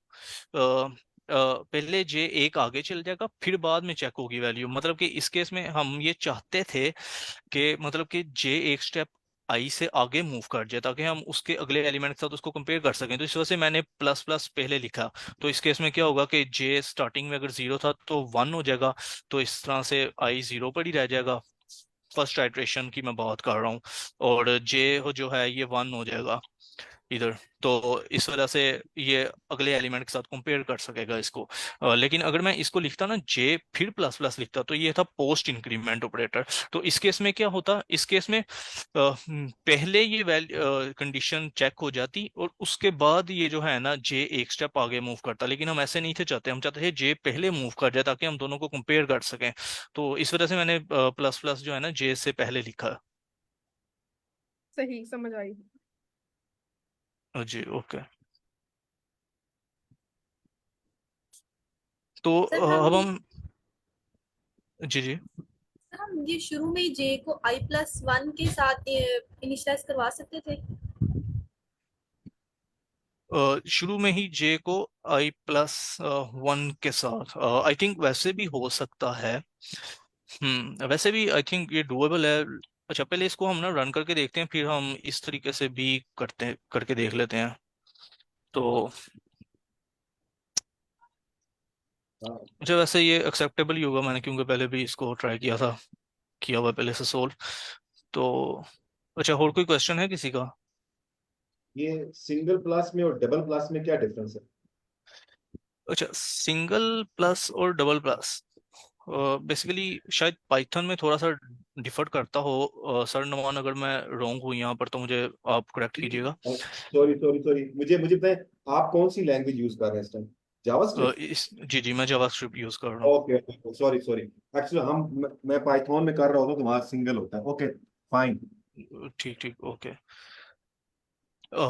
पहले जे एक आगे चल जाएगा फिर बाद में चेक होगी वैल्यू। मतलब कि इस केस में हम ये चाहते थे कि मतलब कि जे एक स्टेप आई से आगे मूव कर जाए ताकि हम उसके अगले एलिमेंट के साथ उसको कंपेयर कर सकें, तो इस वजह से मैंने प्लस प्लस पहले लिखा। तो इस केस में क्या होगा कि जे स्टार्टिंग में अगर 0 था तो 1 हो जाएगा, तो इस तरह से आई 0 पर ही रह जाएगा। फर्स्ट आइट्रेशन की मैं बात कर रहा हूँ, और जे जो है ये 1 हो जाएगा इधर। तो इस वजह से ये अगले एलिमेंट के साथ कंपेयर कर सकेगा इसको। लेकिन अगर मैं इसको लिखता ना जे फिर प्लस प्लस लिखता तो ये था पोस्ट इंक्रीमेंट ऑपरेटर। तो इस केस में क्या होता, इस केस में पहले ये कंडीशन चेक हो जाती और उसके बाद ये जो है ना जे एक स्टेप आगे मूव करता, लेकिन हम ऐसे नहीं थे चाहते, हम चाहते थे जे पहले मूव कर जाए ताकि हम दोनों को कंपेयर कर सकें। तो इस वजह से मैंने प्लस प्लस जो है ना जे से पहले लिखा। सही समझ आई। जी, ओके। तो सर हम अब हम, जी जी, सर हम ये शुरू में ही जे को i+1 के साथ इनिशियलाइज करवा सकते थे। शुरू में ही जे को i+1 के साथ आई थिंक वैसे भी हो सकता है। वैसे भी आई थिंक ये डुएबल है, अच्छा पहले इसको हम ना रन करके देखते हैं, फिर हम इस तरीके से भी करके देख लेते हैं। तो हाँ, मुझे वैसे ये एक्सेप्टेबल ही होगा, मैंने क्योंकि पहले भी इसको ट्राई किया था, किया हुआ पहले से सोल्व। तो अच्छा, और कोई क्वेश्चन है किसी का? ये सिंगल प्लस में और डबल प्लस में क्या डिफरेंस है? अच्छा, सिंगल प्लस और डबल प्लस बेसिकली शायद पाइथन में थोड़ा सा डिफर करता हो। सर नमान, अगर मैं रॉन्ग हूँ यहाँ पर तो मुझे आप करेक्ट कीजिएगा। सॉरी सॉरी सॉरी, मुझे मुझे बताएं, आप कौन सी लैंग्वेज यूज कर रहे हैं इस टाइम? जावास्क्रिप्ट? जी जी, मैं जावास्क्रिप्ट यूज कर रहा हूँ। ओके, सॉरी सॉरी, एक्चुअली मैं पाइथन में कर रहा होता तो वहां सिंगल होता है। Okay, fine. ठीक ठीक, ओके।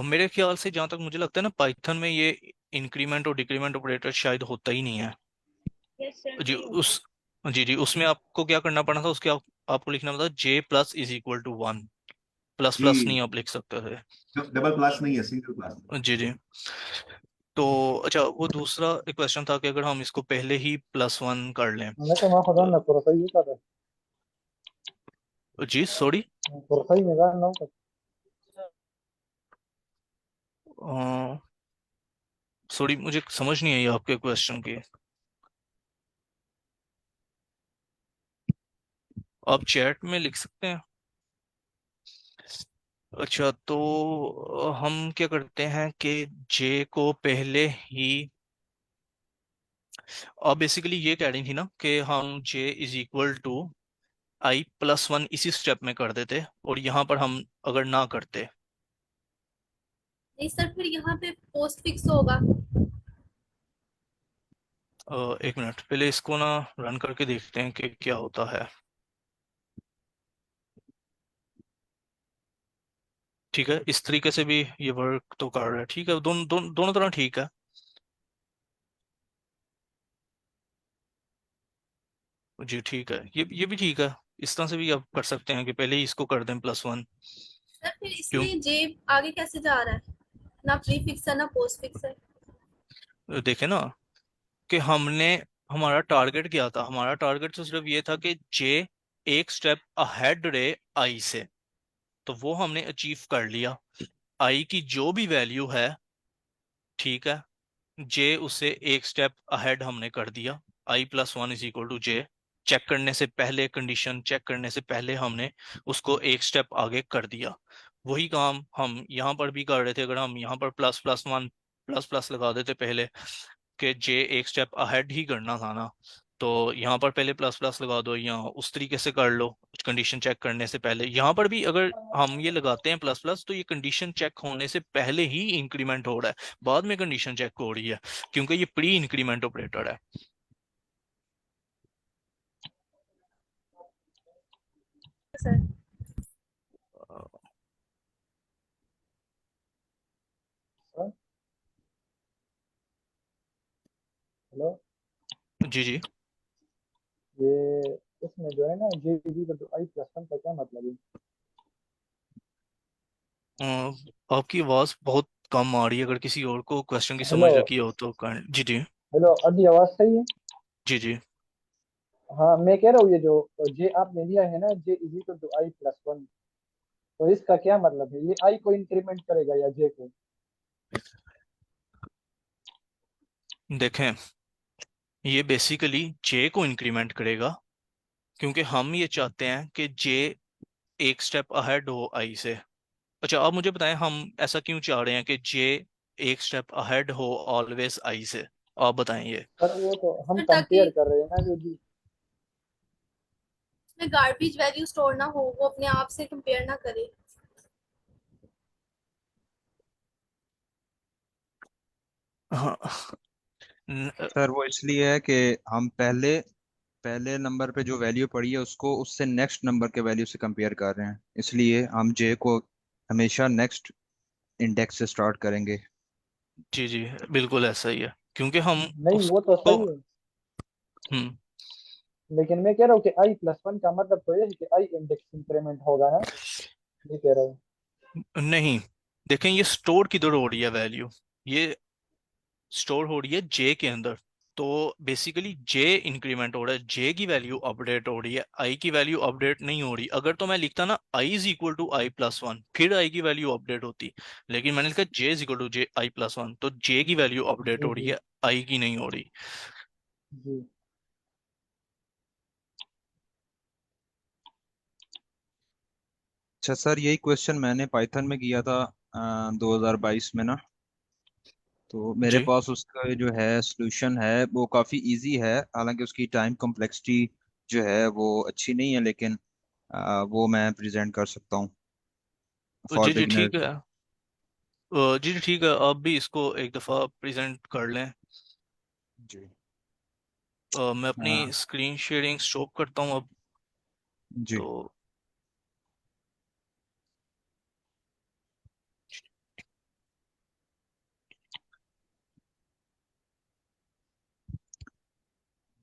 मेरे ख्याल से जहाँ तक मुझे लगता है ना, पाइथन में ये इंक्रीमेंट और डिक्रीमेंट ऑपरेटर शायद होता ही नहीं है। यस सर, जी नहीं होता। उस जी जी, उसमें आपको क्या करना पड़ना था, उसके आपको लिखना पड़ता J plus is equal to one, plus plus जी, नहीं आप लिख सकते थे। डबल प्लस नहीं है, सिंगल प्लस। जी जी। तो अच्छा, वो दूसरा क्वेश्चन था कि अगर हम इसको पहले ही +1 कर लें Mereka maafkan तो। aku, Rosai juga deh. जी sorry, Rosai nih kan, no? Sorry मुझे समझ नहीं आई आपके क्वेश्चन की। आप चैट में लिख सकते हैं। अच्छा तो हम क्या करते हैं कि जे को पहले ही, अब बेसिकली ये कह रही थी ना कि हम जे इज इक्वल टू i+1 इसी स्टेप में कर देते, और यहाँ पर हम अगर ना करते। नहीं सर, फिर यहाँ पे पोस्ट फिक्स होगा। एक मिनट, पहले इसको ना रन करके देखते हैं कि क्या होता है। ठीक है, इस तरीके से भी ये वर्क तो कर रहा है। ठीक है, दोनों तरह ठीक है। जी ठीक है, ये भी ठीक है। इस तरह से भी आप कर सकते हैं कि पहले ही इसको कर दें +1। सर फिर क्यों? इसमें जे आगे कैसे जा रहा है? ना प्री फिक्स है ना पोस्ट फिक्स है। देखे ना कि हमने, हमारा टारगेट क्या था, हमारा टारगेट तो सिर्फ ये था कि जे एक स्टेप अहेड रहे आई से, तो वो हमने अचीव कर लिया। आई की जो भी वैल्यू है, ठीक है, जे उससे एक स्टेप अहेड हमने कर दिया। i+1 is equal to J, check करने से पहले, कंडीशन चेक करने से पहले हमने उसको एक स्टेप आगे कर दिया। वही काम हम यहाँ पर भी कर रहे थे। अगर हम यहाँ पर ++1 प्लस प्लस लगा देते पहले, कि जे एक स्टेप अहेड ही करना था ना, तो यहाँ पर पहले प्लस प्लस लगा दो, या उस तरीके से कर लो कंडीशन चेक करने से पहले। यहाँ पर भी अगर हम ये लगाते हैं प्लस प्लस, तो ये कंडीशन चेक होने से पहले ही इंक्रीमेंट हो रहा है, बाद में कंडीशन चेक हो रही है, क्योंकि ये प्री इंक्रीमेंट ऑपरेटर है। Sir Hello? जी जी। ये इसमें जो है ना, JPG का जो i+1 का क्या मतलब है? आपकी आवाज बहुत कम आ रही है, अगर किसी और को क्वेश्चन की हेलो, समझ लगी हो तो जी जी। हेलो, अभी आवाज सही है? जी जी। हाँ, मैं कह रहा हूँ ये जो जे आपने लिया है ना, जे इज इक्वल टू i+1, तो इसका क्या मतलब है? ये आई को इंक्रीमेंट करेगा या जे को? देखें, ये बेसिकली जे को इंक्रीमेंट करेगा, क्योंकि हम ये चाहते हैं कि जे एक स्टेप अहेड हो आई से। अच्छा, आप मुझे बताएं, हम ऐसा क्यों चाह रहे हैं कि जे एक स्टेप अहेड हो ऑलवेज आई से? आप बताएं ये। पर वो तो हम सर ताकि कंपेयर कर रहे हैं ना जो जी। उसमें गार्बेज वैल्यू स्टोर ना हो, वो अपने आप से कंपेयर ना करे। हाँ। न- सर वो इसलिए है कि हम पहले पहले नंबर पे जो वैल्यू पड़ी है उसको उससे नेक्स्ट नंबर के वैल्यू से कंपेयर कर रहे हैं, इसलिए हम जे को हमेशा नेक्स्ट इंडेक्स से स्टार्ट करेंगे। जी जी, बिल्कुल ऐसा ही है, क्योंकि हम नहीं, वो तो उसको। सही है, हम्म। लेकिन मैं कह रहा हूँ कि i+1 का मतलब तो ये है कि आई इंडेक्स इंक्रीमेंट होगा ना, ये कह रहा हूँ। नहीं, देखें ये स्टोर किधर हो रही है वैल्यू, ये स्टोर हो रही है जे के अंदर। तो बेसिकली जे इंक्रीमेंट हो रहा है, जे की वैल्यू अपडेट हो रही है, आई की वैल्यू अपडेट नहीं हो रही। अगर तो मैं लिखता ना I is equal to I plus one, फिर आई की वैल्यू अपडेट होती, लेकिन मैंने लिखा J is equal to J I plus one, तो जे की वैल्यू अपडेट जी हो रही जी है, आई की नहीं हो रही। जी। अच्छा सर, यही क्वेश्चन मैंने पाइथन में किया था 2022 में ना। तो मेरे जी पास उसका जो है सॉल्यूशन है वो काफ़ी इजी है, हालांकि उसकी टाइम कॉम्प्लेक्सिटी जो है वो अच्छी नहीं है, लेकिन वो मैं प्रेजेंट कर सकता हूँ फॉर जी जी ठीक बिगिनर्स। है। जी जी ठीक है, आप भी इसको एक दफ़ा प्रेजेंट कर लें। जी। मैं अपनी हाँ स्क्रीन शेयरिंग स्टॉप करता हूँ अब। जी। तो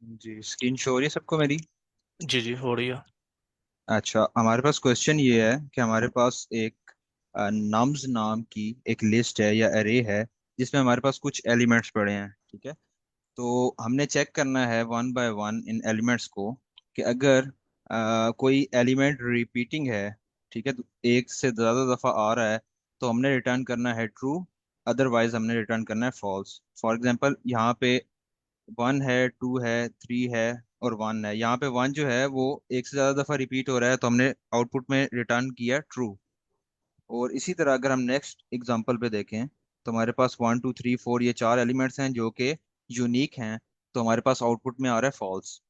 जी, स्क्रीन शो हो रही है सबको मेरी? जी जी हो रही है। अच्छा, हमारे पास क्वेश्चन ये है कि हमारे पास एक नम्स नाम की एक लिस्ट है या अरे है, जिसमें हमारे पास कुछ एलिमेंट्स पड़े हैं, ठीक है। तो हमने चेक करना है one by one in elements को, कि अगर कोई एलिमेंट रिपीटिंग है, ठीक है, तो एक से ज़्यादा दफ़ा आ रहा है, तो हमने रिटर्न करना है ट्रू, अदरवाइज हमने रिटर्न करना है फॉल्स। फॉर एग्जांपल यहाँ पे वन है, टू है, थ्री है और वन है। यहाँ पे वन जो है वो एक से ज़्यादा दफ़ा रिपीट हो रहा है, तो हमने आउटपुट में रिटर्न किया ट्रू। और इसी तरह अगर हम नेक्स्ट एग्जांपल पे देखें, तो हमारे पास वन टू थ्री फोर ये चार एलिमेंट्स हैं जो कि यूनिक हैं, तो हमारे पास आउटपुट में आ रहा है फॉल्स।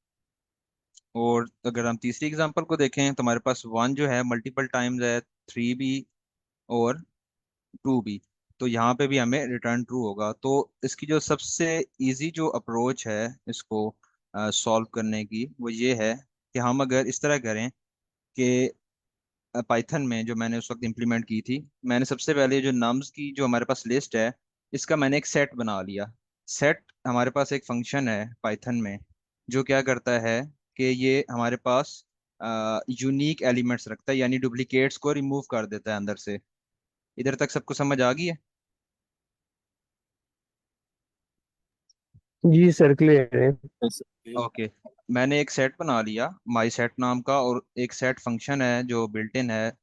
और अगर हम तीसरी एग्जांपल को देखें, तो हमारे पास वन जो है मल्टीपल टाइम्स है, थ्री भी और टू भी, तो यहाँ पे भी हमें रिटर्न ट्रू होगा। तो इसकी जो सबसे इजी जो अप्रोच है इसको सॉल्व करने की, वो ये है कि हम अगर इस तरह करें कि पाइथन में जो मैंने उस वक्त इम्प्लीमेंट की थी, मैंने सबसे पहले जो नम्स की जो हमारे पास लिस्ट है, इसका मैंने एक सेट बना लिया। सेट हमारे पास एक फंक्शन है पाइथन में, जो क्या करता है कि ये हमारे पास यूनिक एलिमेंट्स रखता है, यानी डुप्लीकेट्स को रिमूव कर देता है अंदर से। इधर तक सबको समझ आ गई है? जी सर, क्लियर है। ओके। मैंने एक सेट बना लिया माई सेट नाम का, और एक सेट फंक्शन है जो बिल्ट इन है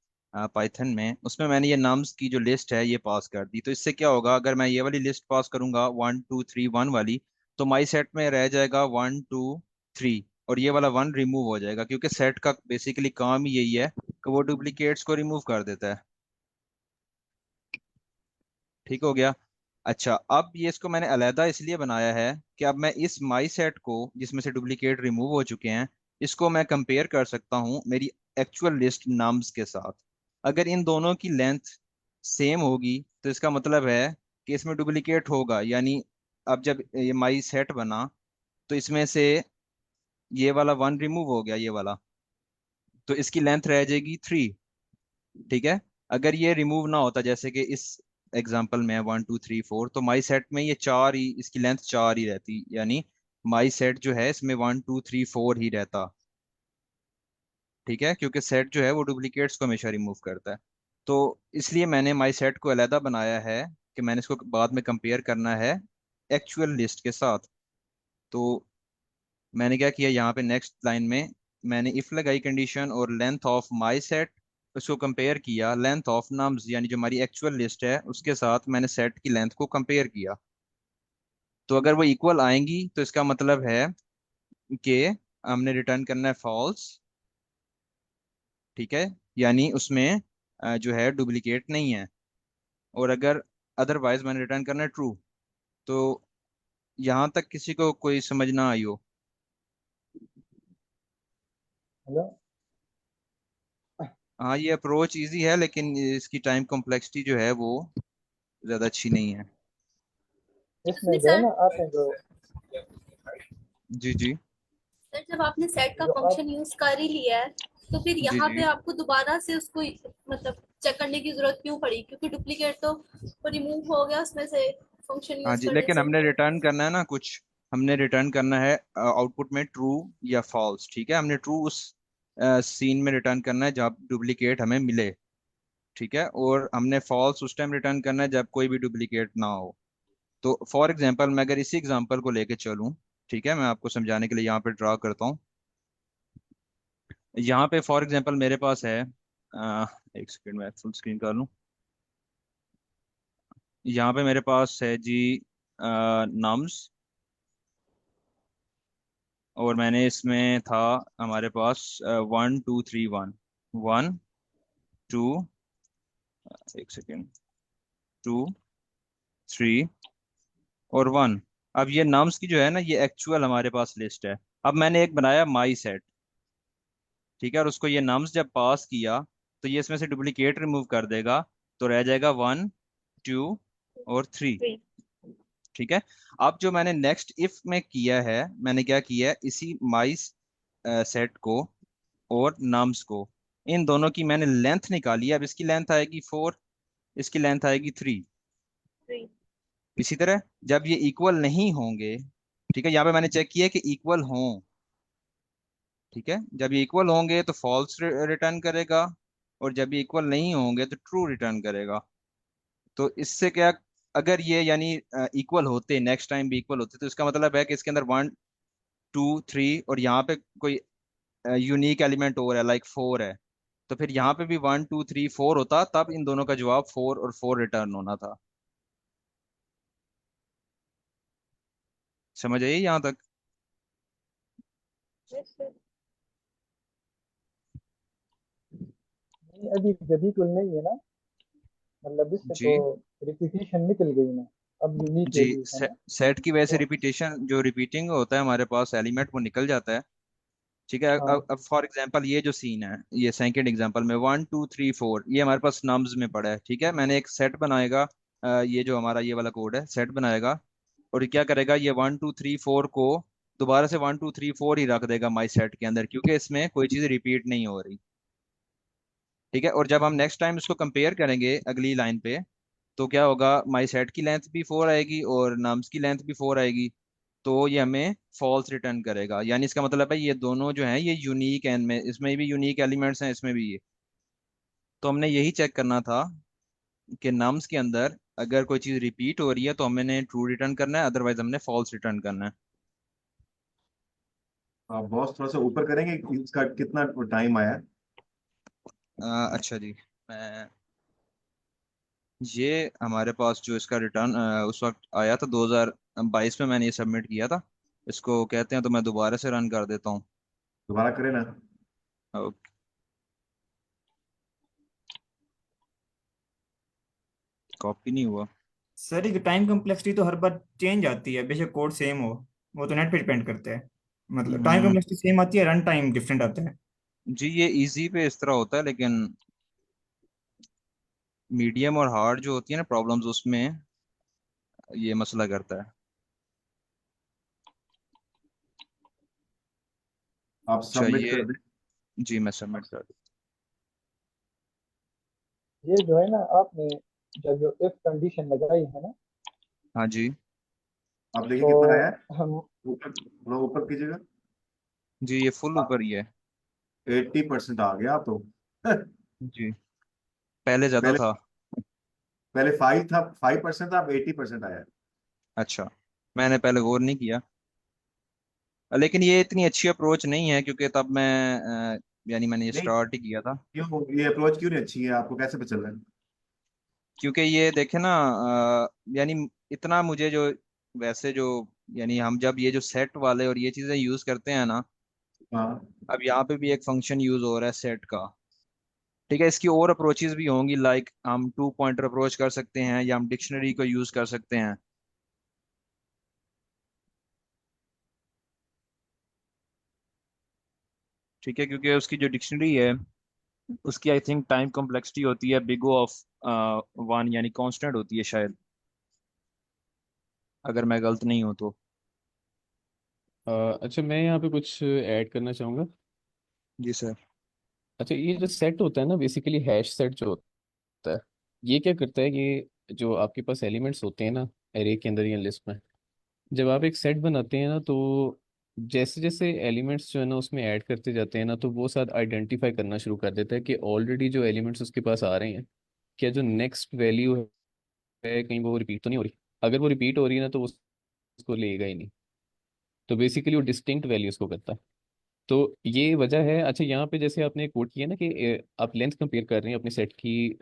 पाइथन में, उसमें मैंने ये नाम्स की जो लिस्ट है ये पास कर दी। तो इससे क्या होगा, अगर मैं ये वाली लिस्ट पास करूंगा वन टू थ्री वन वाली, तो माई सेट में रह जाएगा वन टू थ्री, और ये वाला वन रिमूव हो जाएगा, क्योंकि सेट का बेसिकली काम ही यही है कि वो डुप्लीकेट्स को रिमूव कर देता है। ठीक हो गया। अच्छा, अब ये इसको मैंने अलहदा इसलिए बनाया है कि अब मैं इस माई सेट को, जिसमें से डुप्लीकेट रिमूव हो चुके हैं, इसको मैं कंपेयर कर सकता हूँ मेरी एक्चुअल लिस्ट नाम्स के साथ। अगर इन दोनों की लेंथ सेम होगी, तो इसका मतलब है कि इसमें डुप्लीकेट होगा, यानी अब जब ये माई सेट बना, तो इसमें से ये वाला वन रिमूव हो गया, ये वाला, तो इसकी लेंथ रह जाएगी थ्री, ठीक है। अगर ये रिमूव ना होता, जैसे कि इस एग्जांपल में वन टू थ्री फोर, तो माई सेट में ये चार ही, इसकी लेंथ चार ही रहती, यानी माई सेट जो है इसमें वन टू थ्री फोर ही रहता, ठीक है, क्योंकि सेट जो है वो डुप्लीकेट्स को हमेशा रिमूव करता है। तो इसलिए मैंने माई सेट को अलहदा बनाया है कि मैंने इसको बाद में कंपेयर करना है एक्चुअल लिस्ट के साथ। तो मैंने क्या किया, यहाँ पे नेक्स्ट लाइन में मैंने इफ लगाई कंडीशन, और लेंथ ऑफ माई सेट उसको कंपेयर किया लेंथ ऑफ नम्स, यानी जो हमारी एक्चुअल लिस्ट है उसके साथ मैंने सेट की लेंथ को कंपेयर किया। तो अगर वो इक्वल आएंगी, तो इसका मतलब है कि हमने रिटर्न करना है फॉल्स, ठीक है, यानी उसमें जो है डुप्लीकेट नहीं है। और अगर अदरवाइज मैंने रिटर्न करना है ट्रू। तो यहाँ तक किसी को कोई समझ ना आई हो? हेलो। हाँ, ये अप्रोच इजी है, लेकिन इसकी टाइम कॉम्प्लेक्सिटी जो है वो ज़्यादा अच्छी नहीं है। इसमें उसमें जो है सर, ना आपने जो जी जी। सर जब आपने सेट का जो आप फंक्शन यूज कर ही लिया है, तो फिर जी यहाँ जी। पे आपको दोबारा से उसको मतलब चेक करने की जरूरत क्यों पड़ी? क्योंकि डुप्लीकेट तो रिमूव हो गया उसमें से फंक्शन हाँ यूज जी, करने लेकिन से। हमने रिटर्न करना है ना कुछ, हमने रिटर्न करना है आउटपुट में ट्रू या फॉल्स, ठीक है। हमने ट्रू उस सीन में रिटर्न करना है जब डुप्लीकेट हमें मिले, ठीक है, और हमने फॉल्स उस टाइम रिटर्न करना है जब कोई भी डुप्लीकेट ना हो। तो फॉर एग्जांपल मैं अगर इसी एग्जांपल को लेके चलूं, ठीक है, मैं आपको समझाने के लिए यहाँ पे ड्रा करता हूँ। यहाँ पे फॉर एग्जांपल मेरे पास है, एक सेकंड में फुल स्क्रीन कर लूँ। यहाँ पे मेरे पास है जी नम्स, और मैंने इसमें था हमारे पास 1 2 3 1, 1 2, एक सेकेंड, 2 3 और 1। अब ये नम्स की जो है ना, ये एक्चुअल हमारे पास लिस्ट है। अब मैंने एक बनाया माई सेट, ठीक है, और उसको ये नम्स जब पास किया तो ये इसमें से डुप्लीकेट रिमूव कर देगा, तो रह जाएगा 1 2 और 3। Three. ठीक है। अब जो मैंने नेक्स्ट इफ में किया है, मैंने क्या किया है, इसी माई सेट को और नम्स को, इन दोनों की मैंने लेंथ निकाली है। अब इसकी लेंथ आएगी 4, इसकी लेंथ आएगी 3। Three. इसी तरह जब ये इक्वल नहीं होंगे, ठीक है, यहाँ पे मैंने चेक किया कि इक्वल हों, ठीक है, जब ये इक्वल होंगे तो फॉल्स रिटर्न करेगा, और जब ये इक्वल नहीं होंगे तो ट्रू रिटर्न करेगा। तो इससे क्या, अगर ये यानी इक्वल होते, नेक्स्ट टाइम भी इक्वल होते, तो इसका मतलब है कि इसके अंदर 1 2 3 और यहाँ पे कोई यूनिक एलिमेंट और है, लाइक 4 है, तो फिर यहाँ पे भी 1 2 3 4 होता, तब इन दोनों का जवाब 4 और 4 रिटर्न होना था। समझ आई यहाँ तक? Yes, sir. नहीं, अभी जब इक्वल नहीं है ना, मतलब इससे तो जी रिपीटिशन निकल गई ना, अब यूनिक जी, वैल्यूज है ना। सेट की वजह से तो रिपीटेशन, जो रिपीटिंग होता है हमारे पास एलिमेंट, वो निकल जाता है। ठीक है। हाँ अब फॉर एग्जांपल ये जो सीन है, ये सेकंड एग्जांपल में 1 2 3 4, ये हमारे पास नम्स में पड़ा है। ठीक है, मैंने एक सेट बनाएगा, ये जो हमारा ये वाला कोड है, सेट बनाएगा, और ये क्या करेगा, ये 1 2 3 4 को दोबारा से 1 2 3 4 ही रख देगा माई सेट के अंदर, क्योंकि इसमें कोई चीज़ रिपीट नहीं हो रही। ठीक है, और जब हम नेक्स्ट टाइम इसको कंपेयर करेंगे अगली लाइन पे, तो क्या होगा, माई सेट की लेंथ भी 4 आएगी और नाम्स की लेंथ भी 4 आएगी, तो ये हमें फॉल्स रिटर्न करेगा। यानी इसका मतलब है ये दोनों जो हैं ये यूनिक है, इनमें, इसमें भी यूनिक एलिमेंट्स हैं, इसमें भी ये। तो हमने यही चेक करना था कि नम्स के अंदर अगर कोई चीज़ रिपीट हो रही है तो हमने ट्रू रिटर्न करना है, अदरवाइज हमने फॉल्स रिटर्न करना है। आप बॉस थोड़ा सा ऊपर करेंगे, इसका कितना टाइम आया है? अच्छा जी, मैं, ये हमारे पास जो इसका रिटर्न उस वक्त आया था 2022 में, मैंने ये सबमिट किया था। इसको कहते हैं, तो मैं दोबारा से रन कर देता हूँ। दोबारा करें ना? कॉपी नहीं हुआ। सर ये टाइम कम्प्लेक्सिटी तो हर बार चेंज आती है, बेशक कोड सेम हो, वो तो नेट पे डिपेंड करता है। मतलब टाइम हम्म, कम्प्लेक्सिटी सेम आती है, रन टाइम डिफरेंट आता है। जी, ये इजी पे इस तरह होता है, लेकिन मीडियम और हार्ड जो होती है ना प्रॉब्लम्स, उसमें ये मसला करता है। आप अच्छा, सबमिट ये, कर दें। जी मैं सबमिट कर दूँ। ये जो है ना, आपने जब जो इफ कंडीशन लगाई है ना, हाँ जी। आप देखिए तो कितना आया है। हम ऊपर थोड़ा ऊपर कीजिएगा। जी, ये फुल ऊपर ही है। 80% आ गया आप तो। जी, पहले ज्यादा पहले था। पहले 5% था, अब 80% आया है। अच्छा, मैंने पहले गौर नहीं किया, लेकिन ये इतनी अच्छी अप्रोच नहीं है, क्योंकि तब मैं यानी मैंने ये नहीं, स्टार्ट ही किया था। क्यों ये अप्रोच क्यों नहीं अच्छी है, आपको कैसे पता चल रहा है? क्योंकि ये देखे ना, यानी इतना मुझे जो, वैसे जो, यानी हम जब ये जो सेट वाले और ये चीजें यूज करते हैं ना, हाँ। अब यहाँ पे भी एक फंक्शन यूज हो रहा है सेट का। ठीक है, इसकी और अप्रोचेस भी होंगी, लाइक हम 2 पॉइंटर अप्रोच कर सकते हैं, या हम डिक्शनरी को यूज कर सकते हैं। ठीक है, क्योंकि उसकी जो डिक्शनरी है, उसकी आई थिंक टाइम कॉम्प्लेक्सिटी होती है बिग O ऑफ 1, यानी कांस्टेंट होती है शायद, अगर मैं गलत नहीं हूँ तो। अच्छा, मैं यहाँ पे कुछ ऐड करना चाहूँगा। जी सर। अच्छा, ये जो सेट होता है ना, बेसिकली हैश सेट जो होता है, ये क्या करता है कि जो आपके पास एलिमेंट्स होते हैं ना एरे के अंदर या लिस्ट में, जब आप एक सेट बनाते हैं ना, तो जैसे जैसे एलिमेंट्स जो है ना उसमें ऐड करते जाते हैं ना, तो वो साथ आइडेंटिफाई करना शुरू कर देता है कि ऑलरेडी जो एलिमेंट्स उसके पास आ रहे हैं, क्या जो नेक्स्ट वैल्यू है कहीं वो रिपीट तो नहीं हो रही। अगर वो रिपीट हो रही है ना, तो वो उसको लेगा ही नहीं। तो बेसिकली वो डिस्टिंक्ट वैल्यूज को करता है। तो ये वजह है। अच्छा, यहाँ पे जैसे आपने कोट किया ना कि आप लेंथ कंपेयर कर रहे हैं अपने सेट की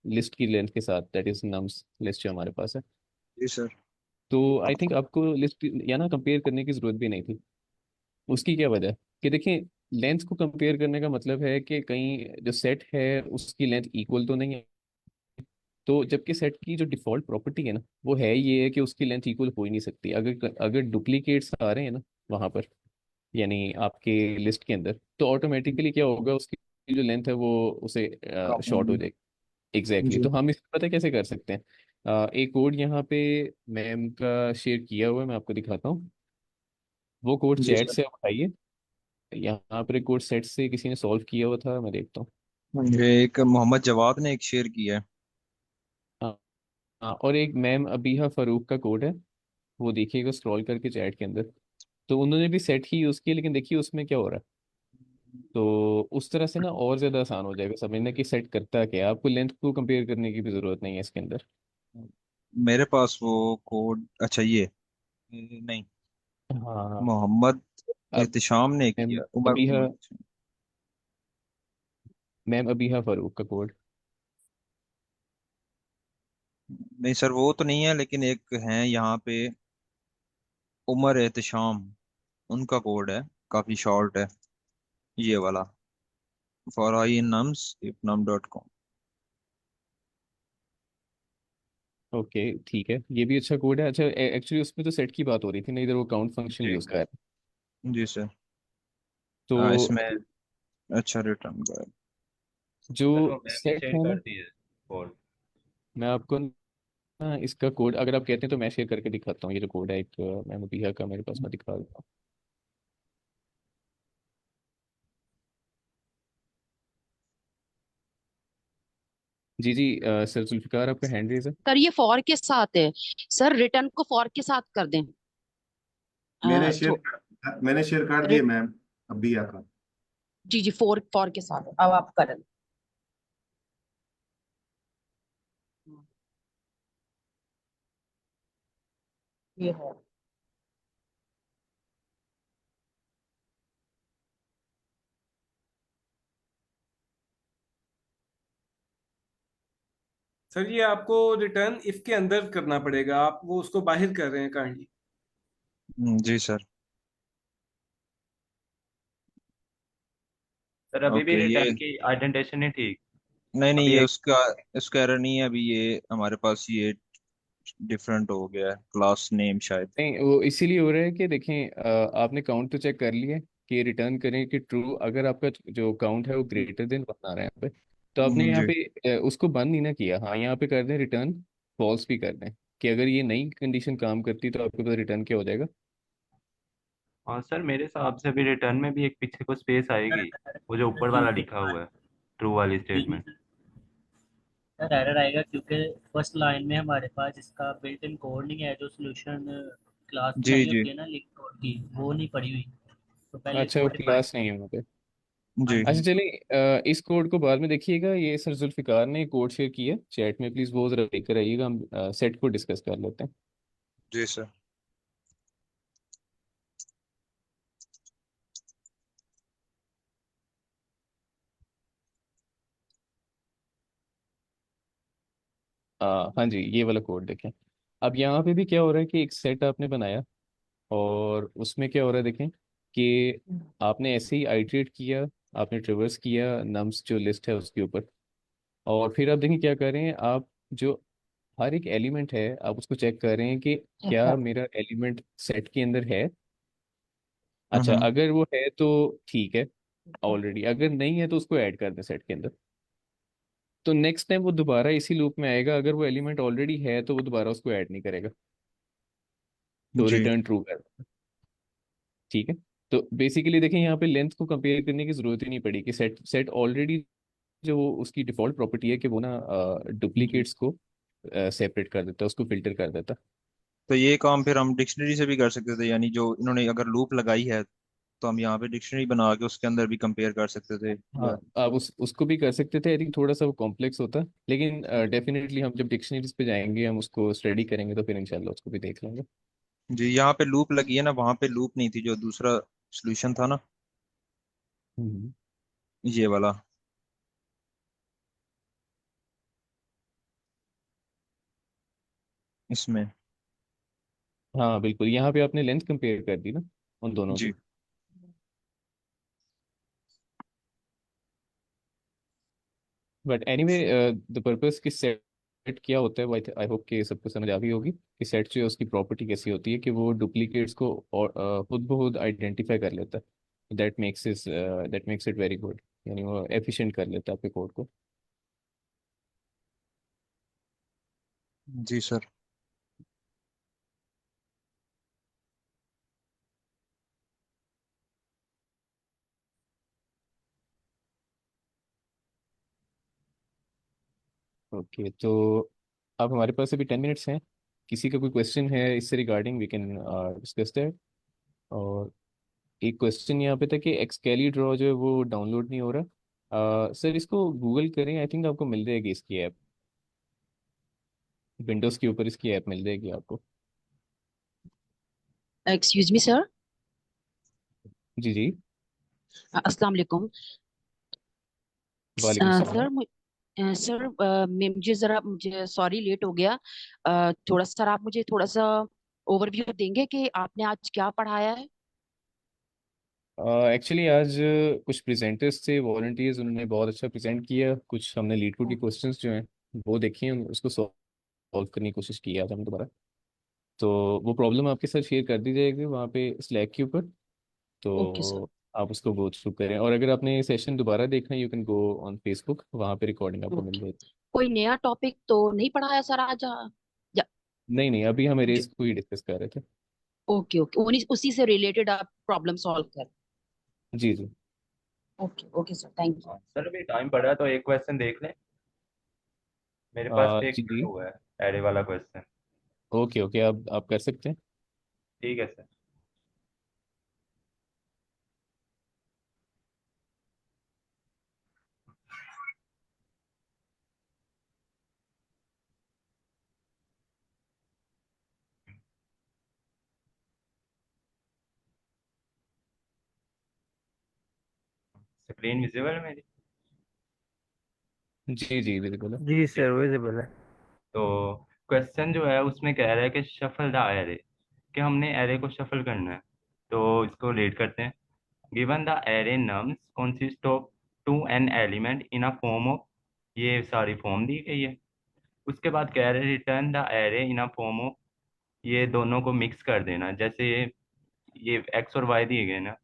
लिस्ट की लेंथ के साथ, दैट इज नम्स लिस्ट जो हमारे पास है। जी सर। तो आई थिंक आपको लिस्ट या ना कंपेयर करने की जरूरत भी नहीं थी। उसकी क्या वजह है कि देखिए, लेंथ को कंपेयर करने का मतलब है कि कहीं जो सेट है उसकी लेंथ इक्वल तो नहीं है। तो जबकि सेट की जो डिफॉल्ट प्रॉपर्टी है ना, वो है ये है कि उसकी लेंथ इक्वल हो ही नहीं सकती। अगर अगर डुप्लीकेट्स आ रहे हैं ना वहां पर, यानी आपके लिस्ट के अंदर, तो ऑटोमेटिकली क्या होगा, उसकी जो लेंथ है वो उसे कम शॉर्ट हो होगी। जाएगी। एग्जैक्टली जी। तो हम इसको पता है कैसे कर सकते हैं। एक कोड यहाँ पे मैम का शेयर किया हुआ है, मैं आपको दिखाता हूँ। वो कोड जी चैट सर। से आप उठाइए। यहाँ पर एक कोड सेट से किसी ने सॉल्व किया हुआ था, मैं देखता हूँ। ये एक मोहम्मद जवाद ने एक शेयर किया है। हाँ। हाँ, और एक मैम अबीहा फारूक का कोड है, वो देखिएगा स्क्रॉल करके चैट के अंदर। तो उन्होंने भी सेट ही यूज़ किया, लेकिन देखिए उसमें क्या हो रहा है। तो उस तरह से ना और ज़्यादा आसान हो जाएगा समझना कि सेट करता है क्या है। आपको लेंथ को कंपेयर करने की भी ज़रूरत नहीं है इसके अंदर। मेरे पास वो कोड, अच्छा ये नहीं, हाँ हाँ। मोहम्मद अब एहतिशाम ने मैम किया, उमर अबीहा मोहम्मद। मैम अबीहा फारूक का कोड। नहीं सर, वो तो नहीं है, लेकिन एक है यहाँ पे, उमर एहतिशाम, उनका कोड है, काफी शॉर्ट है, ये वाला, for I in nums ifnum.com। Okay ठीक है, ये भी अच्छा कोड है। अच्छा, एक्चुअली उसमें तो सेट की बात हो रही थी ना, इधर वो काउंट फंक्शन जी। यूज़ कर रहा है। जी सर। तो इसमें अच्छा रिटर्न का है। जो सर वो मैम ने सेट शेयर है ना, कर दी है कोड। मैं आपको ना इसका कोड अगर आप कहते हैं तो मैं शेयर करके दिखाता हूँ। ये जो कोड है एक मैम अबीहा का, मेरे पास, मैं दिखा देता हूँ। जी जी, सर जुल्फिकार आपका हैंड रेज है। सर ये फॉर के साथ है। सर रिटर्न को फॉर के साथ कर दें। मैंने तो मैंने शेयर कर दिए रिट मैम, अभी आका। जी जी, फॉर फॉर के साथ अब आप करें। ये है। सर ये आपको रिटर्न इफ के अंदर करना पड़ेगा, आप वो उसको बाहर कर रहे हैं काइंडली। जी सर। सर अभी भी ओके, ये रिटर्न की आइडेंटिफिकेशन नहीं ठीक। नहीं नहीं, अभी ये एक उसका एरर नहीं है अभी, ये हमारे पास ये डिफरेंट हो गया है, क्लास नेम शायद। नहीं, वो इसीलिए हो रहा है कि देखें, आपने काउंट तो चेक कर लिया कि रिटर्न करें कि ट्रू। अगर आपका जो काउंट है वो ग्रेटर देन बता रहा है यहाँ पे, तो आपने यहाँ जी। पे उसको बंद नहीं ना किया। हाँ, यहाँ पे कर दें रिटर्न फॉल्स भी कर दें, कि अगर ये नई कंडीशन काम करती तो आपके पास रिटर्न क्या हो जाएगा। हाँ सर, मेरे हिसाब से अभी रिटर्न में भी एक पीछे को स्पेस आएगी, वो जो ऊपर वाला लिखा हुआ है, ट्रू वाली स्टेटमेंट। सर एरर आएगा क्योंकि फर्स्ट लाइन में हमारे पास इसका बिल्ट इन कोड नहीं है, जो सोल्यूशन क्लास जी बनाई जी। होती है ना लिंक कोड की, वो नहीं पड़ी हुई। तो पहले अच्छा, वो कोड डिफाइन। क्लास नहीं है वहाँ पे। हाँ जी। अच्छा जी। चलिए, इस कोड को बाद में देखिएगा। ये सर जुल्फिकार ने कोड शेयर किया चैट में, प्लीज़ वो ज़रा लेकर आइएगा, हम सेट को डिस्कस कर लेते हैं। जी सर। हाँ जी, ये वाला कोड देखें। अब यहाँ पे भी क्या हो रहा है कि एक सेट आपने बनाया, और उसमें क्या हो रहा है देखें कि आपने ऐसे ही आइटरेट किया, आपने ट्रेवर्स किया नम्स जो लिस्ट है उसके ऊपर। और फिर आप देखें क्या कर रहे हैं आप, जो हर एक एलिमेंट है आप उसको चेक कर रहे हैं कि क्या मेरा एलिमेंट सेट के अंदर है। अच्छा, हम्म। अगर वो है तो ठीक है ऑलरेडी, अगर नहीं है तो उसको ऐड कर दें सेट के अंदर। तो नेक्स्ट टाइम वो दोबारा इसी लूप में आएगा, अगर वो एलिमेंट ऑलरेडी है तो वो दोबारा उसको ऐड नहीं करेगा, तो जी। रिटर्न ट्रू कर। ठीक है। तो बेसिकली देखें, यहाँ पे लेंथ को कंपेयर करने की जरूरत ही नहीं पड़ी कि सेट सेट ऑलरेडी जो उसकी डिफॉल्ट प्रॉपर्टी है कि वो ना डुप्लीकेट्स को सेपरेट कर देता है, उसको फिल्टर कर देता है। तो ये काम फिर हम डिक्शनरी से भी कर सकते थे, यानी जो इन्होंने अगर लूप लगाई है तो हम यहाँ पे डिक्शनरी बना के उसके अंदर भी कंपेयर कर सकते थे, हाँ, या आप उसको भी कर सकते थे। आई थिंक थोड़ा सा वो कॉम्प्लेक्स होता है, लेकिन डेफिनेटली हम जब डिक्शनरीज पे जाएंगे हम उसको स्टडी करेंगे तो फिर इंशाल्लाह उसको भी देख लेंगे। जी, यहाँ पे लूप लगी है ना, वहां पे लूप नहीं थी, जो दूसरा सॉल्यूशन था ना, हम्म। ये वाला। इसमें। हाँ बिल्कुल, यहाँ पे आपने लेंथ कंपेयर कर दी ना उन दोनों की। जी। बट एनीवे, द पर्पस कि सेट क्या होता है वो आई होप कि सबको समझ आ गई होगी कि सेट जो है उसकी प्रॉपर्टी कैसी होती है कि वो डुप्लीकेट्स को और खुद ब खुद आइडेंटिफाई कर लेता है। That makes it very good, यानी वो एफिशिएंट कर लेता है आपके कोड को। जी सर। ओके, तो अब हमारे पास अभी 10 मिनट्स हैं। किसी का कोई क्वेश्चन है इससे regarding, we can discuss that. और एक क्वेश्चन यहाँ पे था कि एक्सकेली ड्रॉ जो है वो डाउनलोड नहीं हो रहा। सर इसको गूगल करें, आई थिंक आपको मिल जाएगी इसकी ऐप। विंडोज़ के ऊपर इसकी ऐप मिल जाएगी आपको। Excuse me sir. जी जी। अस्सलाम वालेकुम। वालेकुम सलाम। सर सर मुझे जरा, मुझे सॉरी लेट हो गया। थोड़ा सर आप मुझे थोड़ा सा ओवरव्यू देंगे कि आपने आज क्या पढ़ाया है। एक्चुअली आज कुछ प्रेजेंटर्स थे, वॉलंटियर्स, उन्होंने बहुत अच्छा प्रेजेंट किया। कुछ हमने लीड कोड के क्वेश्चंस जो हैं वो देखे हैं, उसको सॉल्व करने की कोशिश की आज हम दोबारा। तो वो प्रॉब्लम आपके साथ शेयर कर दी जाएगी वहाँ पे स्लैक के ऊपर। Okay sir. तो आप उसको गो थ्रू करें, और अगर आपने सेशन दोबारा देखना है you can go on Facebook, वहाँ पे रिकॉर्डिंग आपको मिल ओके। जाएगी। कोई नया टॉपिक तो नहीं पढ़ाया सर आज? या नहीं नहीं, अभी हम ज- रेस को ही डिस्कस कर रहे थे। ओके ओके, उसी से रिलेटेड आप प्रॉब्लम सॉल्व कर। जी जी। Okay okay sir, thank you. हाँ सर, अभी टाइम पड़ा है तो एक क्वेश्चन देख लें। मेरे पास भी एक जी पड़ा जी। हुआ है, एरे वाला क्वेश्चन। ओके ओके, आप कर सकते हैं। ठीक है सर। स्क्रीन विजिबल है मेरी? जी जी बिल्कुल। जी ठीक। सर, विजिबल है। तो क्वेश्चन जो है उसमें कह रहा है कि शफल द एरे, कि हमने एरे को शफल करना है। तो इसको रीड करते हैं। Given the array nums consist of two N element in a form of, ये सारी फॉर्म दी गई है। उसके बाद कह रहे return the array in a form of, ये दोनों को मिक्स कर देना। जैसे ये एक्स और वाई दिए गए ना,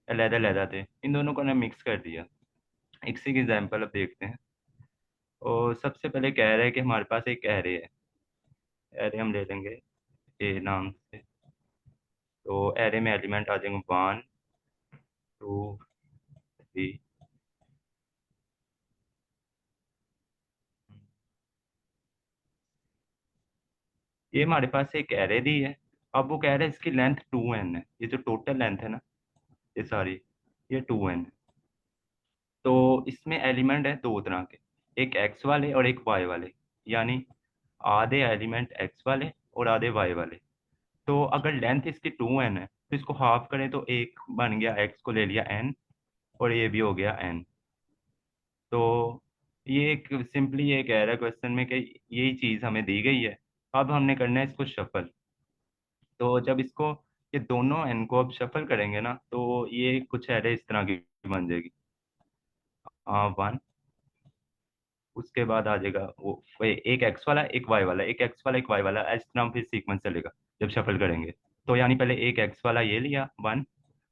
अलहदा अलहदा थे, इन दोनों को ना मिक्स कर दिया। एक सी एग्जाम्पल अब देखते हैं। और सबसे पहले कह रहे हैं कि हमारे पास एक एरे है। एरे हम ले लेंगे ए नाम से। तो एरे में एलिमेंट आ जाएंगे 1 2 3। ये हमारे पास एक एरे दी है। अब वो कह रहे हैं इसकी लेंथ 2n है, ये जो टोटल लेंथ है ना, ये सारी, ये 2n है। तो इसमें एलिमेंट है दो तरह के, एक एक्स वाले और एक वाई वाले, यानी आधे एलिमेंट एक्स वाले और आधे वाई वाले। तो अगर लेंथ इसकी 2n है तो इसको हाफ करें तो एक बन गया, एक्स को ले लिया n, और ये भी हो गया n। तो ये एक सिंपली ये कह रहा है क्वेश्चन में कि यही चीज़ हमें दी गई है। अब हमने करना है इसको शफल। तो जब इसको, ये दोनों n को अब शफल करेंगे ना, तो ये कुछ एरे इस तरह की बन जाएगी। 1, उसके बाद आ जाएगा वो एक एक्स वाला एक वाई वाला, एक एक्स वाला एक वाई वाला, इस तरह फिर सीक्वेंस चलेगा जब शफल करेंगे। तो यानी पहले एक एक्स वाला ये लिया 1,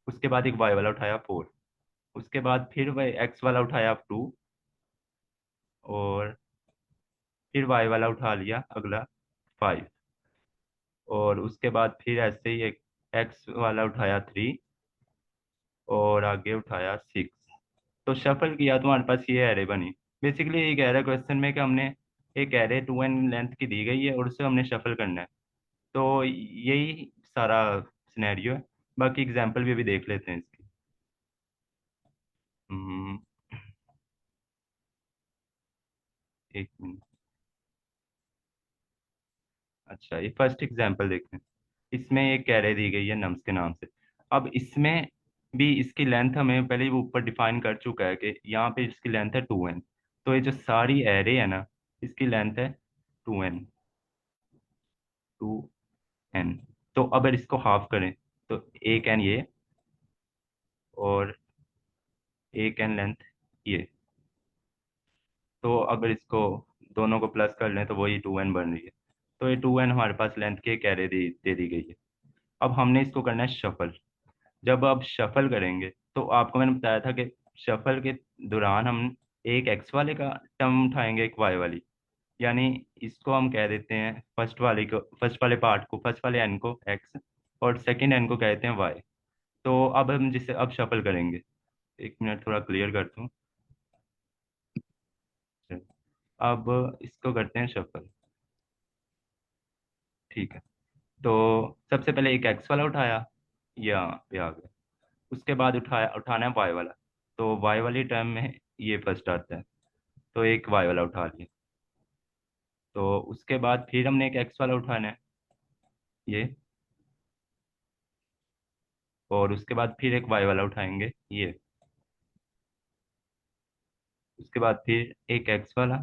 उसके बाद एक वाई वाला उठाया 4, उसके बाद फिर वह एक्स वाला उठाया 2, और फिर वाई वाला उठा लिया अगला 5, और उसके बाद फिर ऐसे ही एक एक्स वाला उठाया 3, और आगे उठाया 6। तो शफल किया तो हमारे पास ये एरे बनी। बेसिकली ये कह रहा है क्वेश्चन में कि हमने एक एरे 2n लेंथ की दी गई है और उसे हमने शफल करना है। तो यही सारा सिनेरियो है। बाकी एग्जांपल भी अभी देख लेते हैं इसकी। हम्म, एक मिनट। अच्छा, ये फर्स्ट एग्जांपल देखते हैं। इसमें एक कैरे दी गई है नम्स के नाम से। अब इसमें भी इसकी लेंथ हमें पहले ही वो ऊपर डिफाइन कर चुका है कि यहाँ पे इसकी लेंथ है 2n। तो ये जो सारी एरे है ना, इसकी लेंथ है 2n, 2n। तो अगर इसको हाफ करें तो एक n ये और एक n लेंथ ये, तो अगर इसको दोनों को प्लस कर लें तो वही 2n बन रही है। तो ये 2n हमारे पास लेंथ के कैरे दे दी गई है। अब हमने इसको करना है शफल। जब आप शफल करेंगे तो आपको मैंने बताया था कि शफल के दौरान हम एक एक्स वाले का टर्म उठाएंगे, एक वाई वाली, यानी इसको हम कह देते हैं फर्स्ट वाले पार्ट को, फर्स्ट वाले एन को एक्स और सेकंड एन को कहते हैं वाई। तो अब हम जिसे अब शफल करेंगे, एक मिनट थोड़ा क्लियर कर दूं। अब इसको करते हैं शफल, ठीक है। तो सबसे पहले एक एक्स वाला उठाया, यहाँ पे आ गया। उसके बाद उठाना है वाई वाला, तो वाई वाली टर्म में ये फर्स्ट आता है, तो एक वाई वाला उठा लिया। तो उसके बाद फिर हमने एक एक्स वाला उठाना है, ये, और उसके बाद फिर एक वाई वाला उठाएंगे, ये। उसके बाद फिर एक एक्स वाला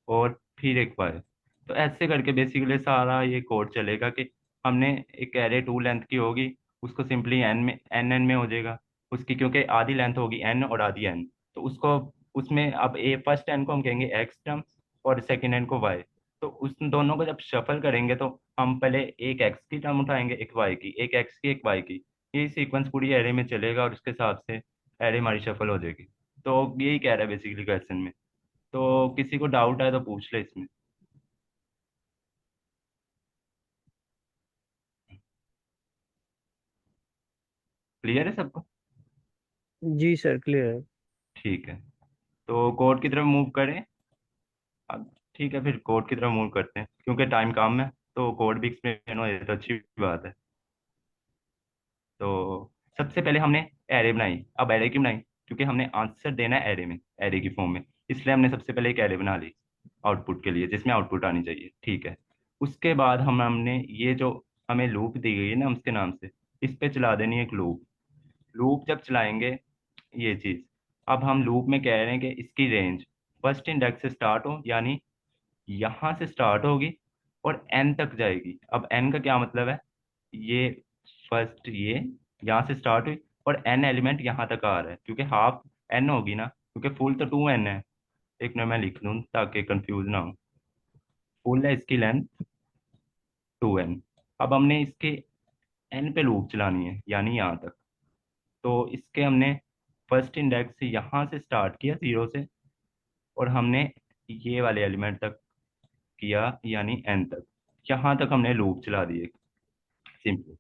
और फिर एक वाई। तो ऐसे करके बेसिकली सारा ये कोड चलेगा कि हमने एक एरे 2 लेंथ की होगी, उसको सिंपली एन में हो जाएगा उसकी, क्योंकि आधी लेंथ होगी एन और आधी एन। तो उसको उसमें अब ए फर्स्ट एन को हम कहेंगे एक्स टर्म और सेकेंड एन को वाई। तो उस दोनों को जब शफल करेंगे तो हम पहले एक एक्स की टर्म उठाएंगे, एक वाई की, एक एक्स की, एक वाई की। ये सीक्वेंस पूरी एरे में चलेगा और उसके हिसाब से एरे हमारी शफल हो जाएगी। तो यही कह रहा है बेसिकली क्वेश्चन में। तो किसी को डाउट है तो पूछ ले इसमें। क्लियर है सबको? जी सर क्लियर है। ठीक है, तो कोड की तरफ मूव करें अब। ठीक है, फिर कोड की तरफ मूव करते हैं, क्योंकि टाइम कम है तो कोड भी एक्सप्लेन हो जाए तो अच्छी बात है। तो सबसे पहले हमने एरे बनाई। अब एरे क्यों बनाई? क्योंकि हमने आंसर देना है एरे में, एरे की फॉर्म में, इसलिए हमने सबसे पहले एक एरे बना ली आउटपुट के लिए, जिसमें आउटपुट आनी चाहिए, ठीक है। उसके बाद हमने ये जो हमें लूप दी गई है ना उसके नाम से, इस पे चला देनी है एक लूप। लूप जब चलाएंगे ये चीज, अब हम लूप में कह रहे हैं कि इसकी रेंज फर्स्ट इंडेक्स से स्टार्ट हो, यानी यहाँ से स्टार्ट होगी और एन तक जाएगी। अब एन का क्या मतलब है? ये फर्स्ट ये यहाँ से स्टार्ट हुई और एन एलिमेंट यहाँ तक आ रहा है, क्योंकि हाफ एन होगी ना, क्योंकि फुल तो 2n है। एक मिनट मैं लिख लूँ ताकि कंफ्यूज ना हो। फुल है इसकी लेंथ 2n। अब हमने इसके एन पे लूप चलानी है, यानी यहाँ तक। तो इसके हमने फर्स्ट इंडेक्स से यहाँ से स्टार्ट किया 0 से, और हमने ये वाले एलिमेंट तक किया, यानी एन तक। यहाँ तक हमने लूप चला दिए सिंपल।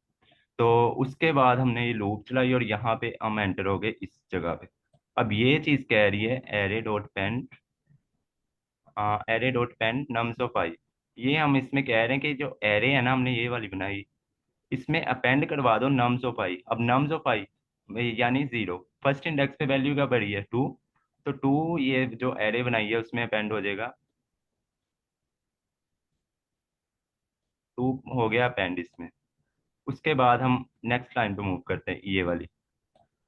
तो उसके बाद हमने ये लूप चलाई और यहाँ पे हम एंटर हो गए इस जगह पे। अब ये चीज कह रही है array dot append nums of I. ये हम इसमें कह रहे हैं कि जो एरे है ना हमने ये वाली बनाई, इसमें अपेंड करवा दो नम्स ऑफ आई। अब नम्स ऑफ आई यानी 0, फर्स्ट इंडेक्स पे वैल्यू क्या बढ़ी है 2, तो 2 ये जो एरे बनाई है उसमें अपेंड हो जाएगा, 2 हो गया अपेंड इसमें। उसके बाद हम नेक्स्ट लाइन पे मूव करते हैं, ये वाली।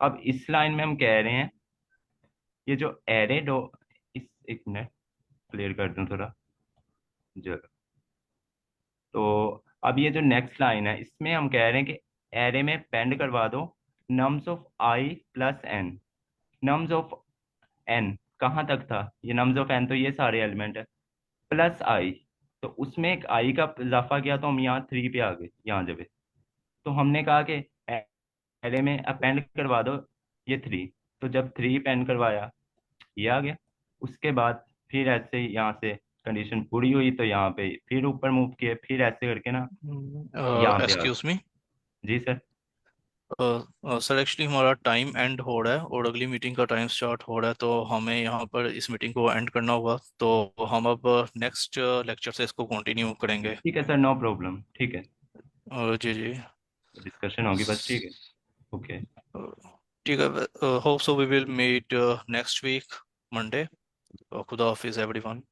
अब इस लाइन में हम कह रहे हैं ये जो एरे डो इस एक मिनट क्लियर कर दूं थोड़ा जरा। तो अब ये जो नेक्स्ट लाइन है इसमें हम कह रहे हैं कि एरे में पेंड करवा दो nums of I plus N. Nums of N कहाँ तक था? ये नम्स ऑफ एन तो ये सारे एलिमेंट है, प्लस आई। तो उसमें एक आई का इजाफा किया तो हम यहाँ 3 पे आ गए, यहाँ जब। तो हमने कहा कि एरे में अपेंड करवा दो ये 3। तो जब 3 पेंड करवाया ये आ गया। उसके बाद फिर ऐसे ही यहाँ से कंडीशन पूरी हुई तो यहाँ पे फिर ऊपर मूव किए, फिर ऐसे करके ना यहाँ पे आ गए। एक्सक्यूज मी जी सर। सर, एक्चुअली हमारा टाइम एंड हो रहा है और अगली मीटिंग का टाइम स्टार्ट हो रहा है, तो हमें यहाँ पर इस मीटिंग को एंड करना होगा। तो हम अब नेक्स्ट लेक्चर से इसको कंटिन्यू करेंगे। ठीक है सर, नो प्रॉब्लम, ठीक है। जी जी, डिस्कशन होगी बस, ठीक है। ओके ठीक है। Hope so we will meet next week Monday. खुदा हाफिज एवरीवन।